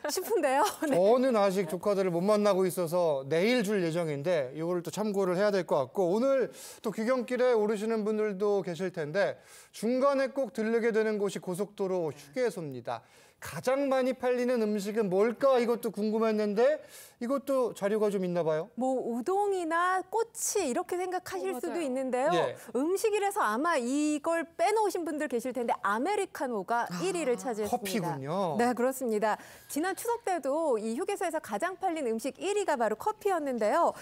싶은데요. 저는 아직 조카들을 못 만나고 있어서 내일 줄 예정인데 이거를 또 참고를 해야 될 것 같고 오늘 또 귀경길에 오르시는 분들도 계실 텐데 중간에 꼭 들르게 되는 곳이 고속도로 휴게소입니다. 가장 많이 팔리는 음식은 뭘까 이것도 궁금했는데 이것도 자료가 좀 있나 봐요. 뭐 우동이나 꼬치 이렇게 생각하실 수도 있는데요. 음식이라서 아마 이걸 빼놓으신 분들 계실 텐데 아메리카노가 1위를 차지했습니다. 커피군요. 네, 그렇습니다. 지난 추석 때도 이 휴게소에서 가장 팔린 음식 1위가 바로 커피였는데요.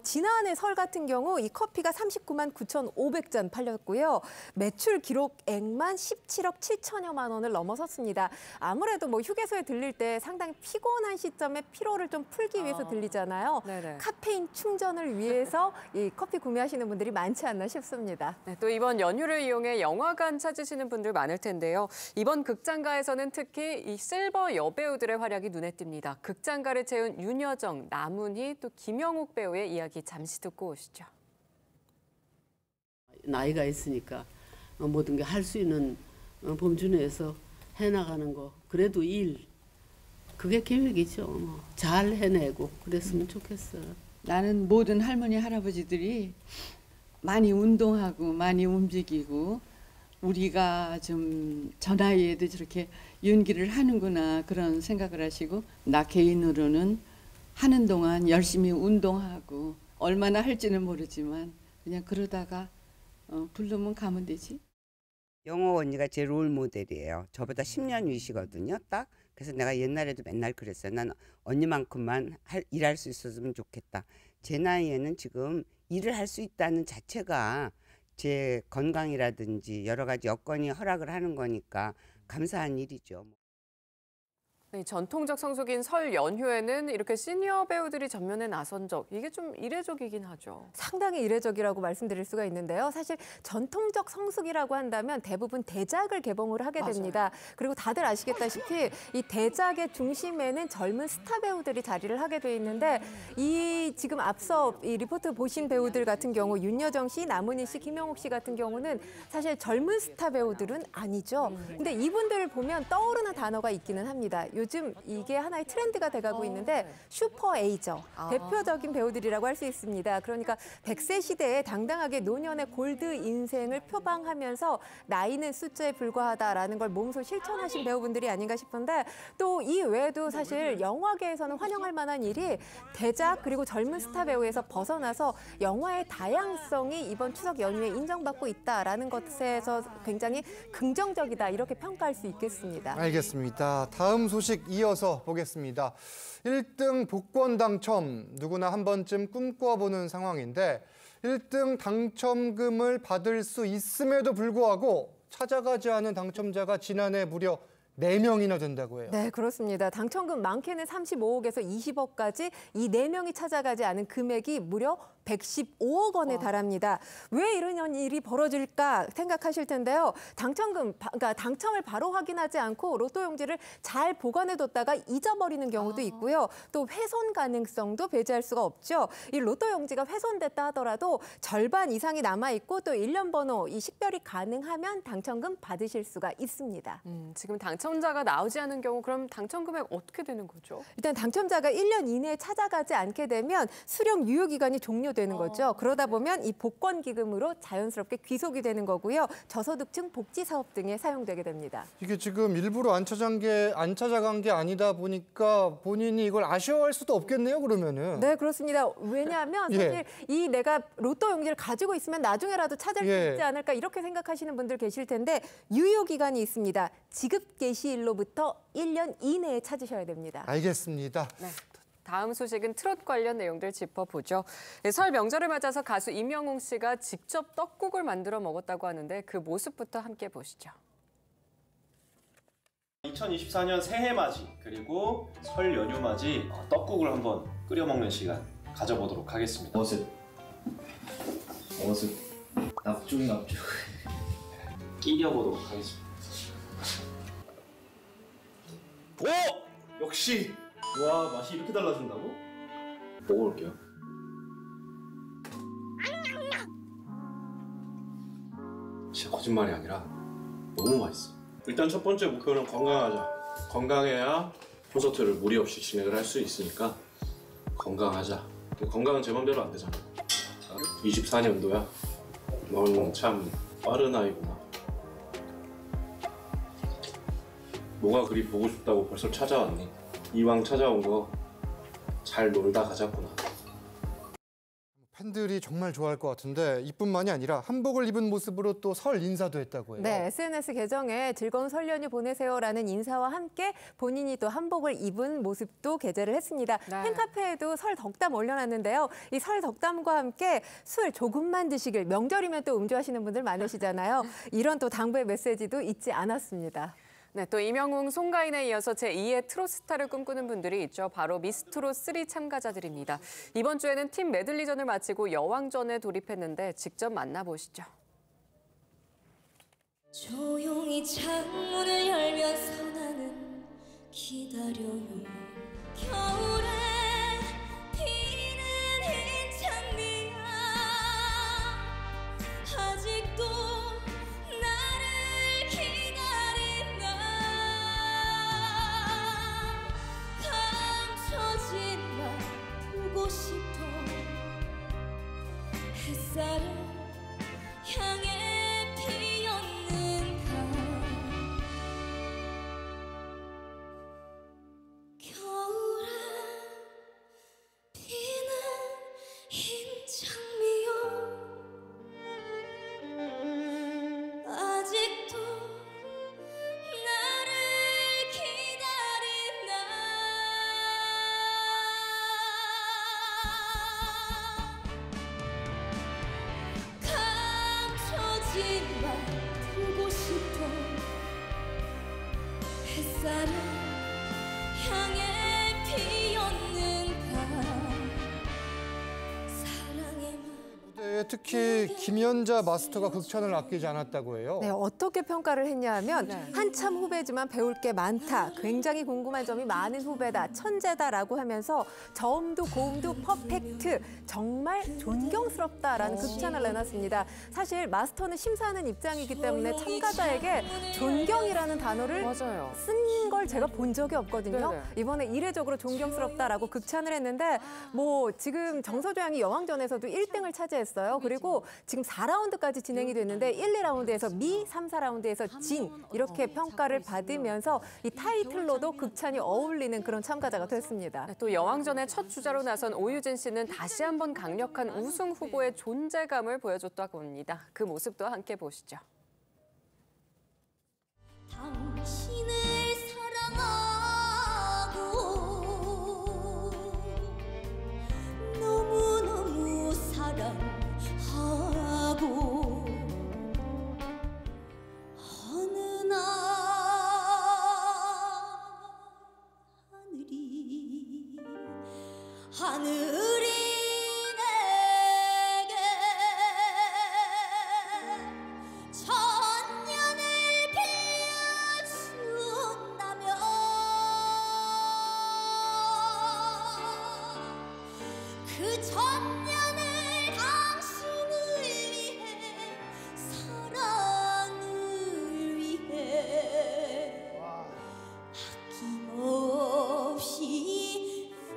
지난해 설 같은 경우 이 커피가 39만 9,500잔 팔렸고요. 매출 기록액만 17억 7천여만 원을 넘어섰습니다. 아무래도 뭐 휴게소에 들릴 때 상당히 피곤한 시점에 피로를 좀 풀기 위해서 들리잖아요. 카페인 충전을 위해서 이 커피 구매하시는 분들이 많지 않나 싶습니다. 네, 또 이번 연휴를 이용해 영화관 찾으시는 분들 많을 텐데요. 이번 극장가에서는 특히 이 실버 여배우들의 활약이 눈에 띕니다. 극장가를 채운 윤여정, 남은희, 또 김영욱 배우의 이야기 잠시 듣고 오시죠. 나이가 있으니까 모든 게 할 수 있는 범주 내에서 해나가는 거. 그래도 그게 계획이죠. 잘 해내고 그랬으면 좋겠어요. 나는 모든 할머니 할아버지들이 많이 운동하고 많이 움직이고 우리가 좀 저 나이에도 저렇게 연기를 하는구나 그런 생각을 하시고 나 개인으로는 하는 동안 열심히 운동하고 얼마나 할지는 모르지만 그냥 그러다가 부르면 가면 되지. 영호 언니가 제 롤 모델이에요. 저보다 10년 위시거든요, 딱. 그래서 내가 옛날에도 맨날 그랬어요. 난 언니만큼만 일할 수 있었으면 좋겠다. 제 나이에는 지금 일을 할 수 있다는 자체가 제 건강이라든지 여러 가지 여건이 허락을 하는 거니까 감사한 일이죠. 네, 전통적 성수기인 설 연휴에는 이렇게 시니어 배우들이 전면에 나선 적, 이게 좀 이례적이긴 하죠. 상당히 이례적이라고 말씀드릴 수가 있는데요. 사실 전통적 성수기라고 한다면 대부분 대작을 개봉을 하게 됩니다. 맞아요. 그리고 다들 아시겠다시피 이 대작의 중심에는 젊은 스타 배우들이 자리를 하게 돼 있는데 이 지금 앞서 이 리포트 보신 배우들 같은 경우 윤여정 씨, 남은희 씨, 김영옥 씨 같은 경우는 사실 젊은 스타 배우들은 아니죠. 근데 이분들을 보면 떠오르는 단어가 있기는 합니다. 요즘 이게 하나의 트렌드가 돼가고 있는데 슈퍼 에이저, 대표적인 배우들이라고 할 수 있습니다. 그러니까 100세 시대에 당당하게 노년의 골드 인생을 표방하면서 나이는 숫자에 불과하다라는 걸 몸소 실천하신 배우분들이 아닌가 싶은데 또 이 외에도 사실 영화계에서는 환영할 만한 일이 대작 그리고 젊은 스타 배우에서 벗어나서 영화의 다양성이 이번 추석 연휴에 인정받고 있다라는 것에서 굉장히 긍정적이다 이렇게 평가할 수 있겠습니다. 알겠습니다. 다음 소식 이어서 보겠습니다. 1등 복권 당첨 누구나 한 번쯤 꿈꿔보는 상황인데 1등 당첨금을 받을 수 있음에도 불구하고 찾아가지 않은 당첨자가 지난해 무려 4명이나 된다고 해요. 네, 그렇습니다. 당첨금 많게는 35억에서 20억까지 이 4명이 찾아가지 않은 금액이 무려 115억 원에 달합니다. 왜 이런 일이 벌어질까 생각하실 텐데요. 그러니까 당첨을 바로 확인하지 않고 로또 용지를 잘 보관해뒀다가 잊어버리는 경우도 있고요. 또 훼손 가능성도 배제할 수가 없죠. 이 로또 용지가 훼손됐다 하더라도 절반 이상이 남아있고 또 일련 번호 이 식별이 가능하면 당첨금 받으실 수가 있습니다. 지금 당첨자가 나오지 않은 경우 그럼 당첨 금액 어떻게 되는 거죠? 일단 당첨자가 1년 이내에 찾아가지 않게 되면 수령 유효 기간이 종료되는 거죠. 그러다 보면 이 복권 기금으로 자연스럽게 귀속이 되는 거고요. 저소득층 복지 사업 등에 사용되게 됩니다. 이게 지금 일부러 안 찾아간 게 아니다 보니까 본인이 이걸 아쉬워할 수도 없겠네요, 그러면은. 네, 그렇습니다. 왜냐하면 사실 이 내가 로또 용지를 가지고 있으면 나중에라도 찾을 수 있지 않을까 이렇게 생각하시는 분들 계실 텐데 유효 기간이 있습니다. 지급 개시일로부터 1년 이내에 찾으셔야 됩니다. 알겠습니다. 네. 다음 소식은 트롯 관련 내용들 짚어보죠. 네, 설 명절을 맞아서 가수 임영웅 씨가 직접 떡국을 만들어 먹었다고 하는데 그 모습부터 함께 보시죠. 2024년 새해 맞이 그리고 설 연휴 맞이 떡국을 한번 끓여 먹는 시간 가져보도록 하겠습니다. 어습 납죽 끼려보도록 하겠습니다. 오! 역시! 와, 맛이 이렇게 달라진다고? 먹어볼게요. 진짜 거짓말이 아니라 너무 맛있어. 일단 첫 번째 목표는 건강하자. 건강해야 콘서트를 무리 없이 진행을 할 수 있으니까 건강하자. 건강은 제 맘대로 안 되잖아. 24년도야. 넌 참 빠른 아이구나. 뭐가 그리 보고 싶다고 벌써 찾아왔니? 이왕 찾아온 거 잘 놀다 가자꾸나. 팬들이 정말 좋아할 것 같은데 이뿐만이 아니라 한복을 입은 모습으로 또 설 인사도 했다고 해요. 네, SNS 계정에 즐거운 설 연휴 보내세요라는 인사와 함께 본인이 또 한복을 입은 모습도 게재를 했습니다. 네. 팬카페에도 설 덕담 올려놨는데요. 이 설 덕담과 함께 술 조금만 드시길, 명절이면 또 음주하시는 분들 많으시잖아요. 이런 또 당부의 메시지도 잊지 않았습니다. 네, 또 임영웅, 송가인에 이어서 제2의 트롯 스타를 꿈꾸는 분들이 있죠. 바로 미스트롯 3 참가자들입니다. 이번 주에는 팀 메들리전을 마치고 여왕전에 돌입했는데 직접 만나보시죠. 조용히 창문을 열면서 나는 기다려요. 겨울에 피는 흰 장미야 아직도 나를 기다린다. 감춰진 날 보고 싶어. 햇살을 향해 피었는가. 겨울에 피는 흰 장미여 아직도 햇살을 향해 피었는가 사랑의 무대에 특히 김연자 마스터가 극찬을 아끼지 않았다고 해요. 네, 어떻게 평가를 했냐면 한참 후배지만 배울 게 많다. 굉장히 궁금한 점이 많은 후배다. 천재다라고 하면서 저음도 고음도 퍼펙트. 정말 존경스럽다라는 극찬을 내놨습니다. 사실 마스터는 심사하는 입장이기 때문에 참가자에게 존경이라는 단어를 쓴 걸 제가 본 적이 없거든요. 네네. 이번에 이례적으로 존경스럽다라고 극찬을 했는데 뭐 지금 정서조 양이 여왕전에서도 1등을 차지했어요. 그리고 지금 4라운드까지 진행이 됐는데 1, 2라운드에서 미, 3, 4라운드에서 진 이렇게 평가를 받으면서 이 타이틀로도 극찬이 어울리는 그런 참가자가 됐습니다. 네, 또 여왕전의 첫 주자로 나선 오유진 씨는 다시 한번 강력한 우승 후보의 존재감을 보여줬다고 합니다. 그 모습도 함께 보시죠. 당신을 사랑하고 너무너무 사랑하고 어느 날 하늘이 내게 천년을 빌려준다면 그 천년을 당신을 위해 사랑을 위해 아낌없이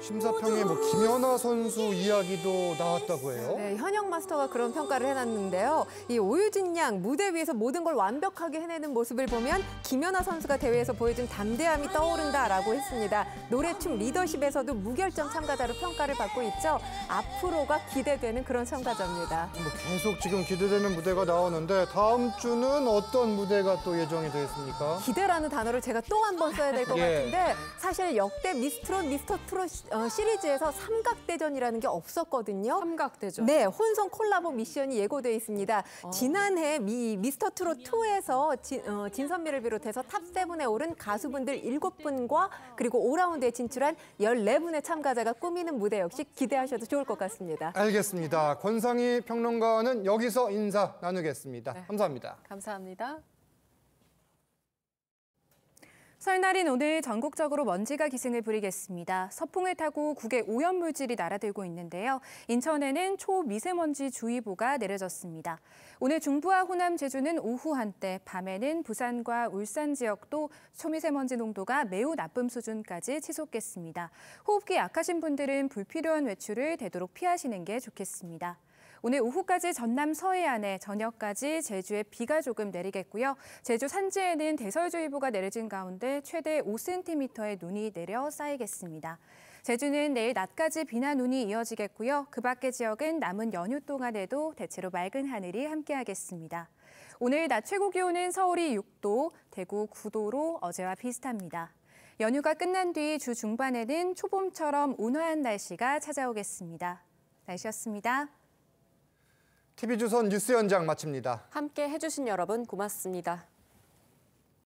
심사평에 뭐 김연아 선수 이야기도 나왔다고 해요. 네, 현역 마스터가 그런 평가를 해놨는데요. 이 오유진 양 무대 위에서 모든 걸 완벽하게 해내는 모습을 보면 김연아 선수가 대회에서 보여준 담대함이 떠오른다라고 했습니다. 노래춤 리더십에서도 무결점 참가자로 평가를 받고 있죠. 앞으로가 기대되는 그런 참가자입니다. 뭐 계속 지금 기대되는 무대가 나오는데 다음 주는 어떤 무대가 또 예정이 되어 있습니까? 기대라는 단어를 제가 또 한 번 써야 될 것 예. 같은데 사실 역대 미스트롯, 미스터트롯 시리즈에서 삼각대전이라는 게 없었거든요. 삼각대전? 네, 혼성 콜라보 미션이 예고되어 있습니다. 지난해 미스터트롯 2에서 진선미를 비롯해서 탑7에 오른 가수분들 7분과 그리고 5라운드에 진출한 14분의 참가자가 꾸미는 무대 역시 기대하셔도 좋을 것 같습니다. 알겠습니다. 권상희 평론가와는 여기서 인사 나누겠습니다. 네. 감사합니다. 감사합니다. 설날인 오늘 전국적으로 먼지가 기승을 부리겠습니다. 서풍을 타고 국외 오염물질이 날아들고 있는데요. 인천에는 초미세먼지 주의보가 내려졌습니다. 오늘 중부와 호남, 제주는 오후 한때, 밤에는 부산과 울산 지역도 초미세먼지 농도가 매우 나쁨 수준까지 치솟겠습니다. 호흡기 약하신 분들은 불필요한 외출을 되도록 피하시는 게 좋겠습니다. 오늘 오후까지 전남 서해안에, 저녁까지 제주에 비가 조금 내리겠고요. 제주 산지에는 대설주의보가 내려진 가운데 최대 5cm의 눈이 내려 쌓이겠습니다. 제주는 내일 낮까지 비나 눈이 이어지겠고요. 그 밖의 지역은 남은 연휴 동안에도 대체로 맑은 하늘이 함께하겠습니다. 오늘 낮 최고 기온은 서울이 6도, 대구 9도로 어제와 비슷합니다. 연휴가 끝난 뒤 주 중반에는 초봄처럼 온화한 날씨가 찾아오겠습니다. 날씨였습니다. TV조선 뉴스 현장 마칩니다. 함께 해주신 여러분 고맙습니다.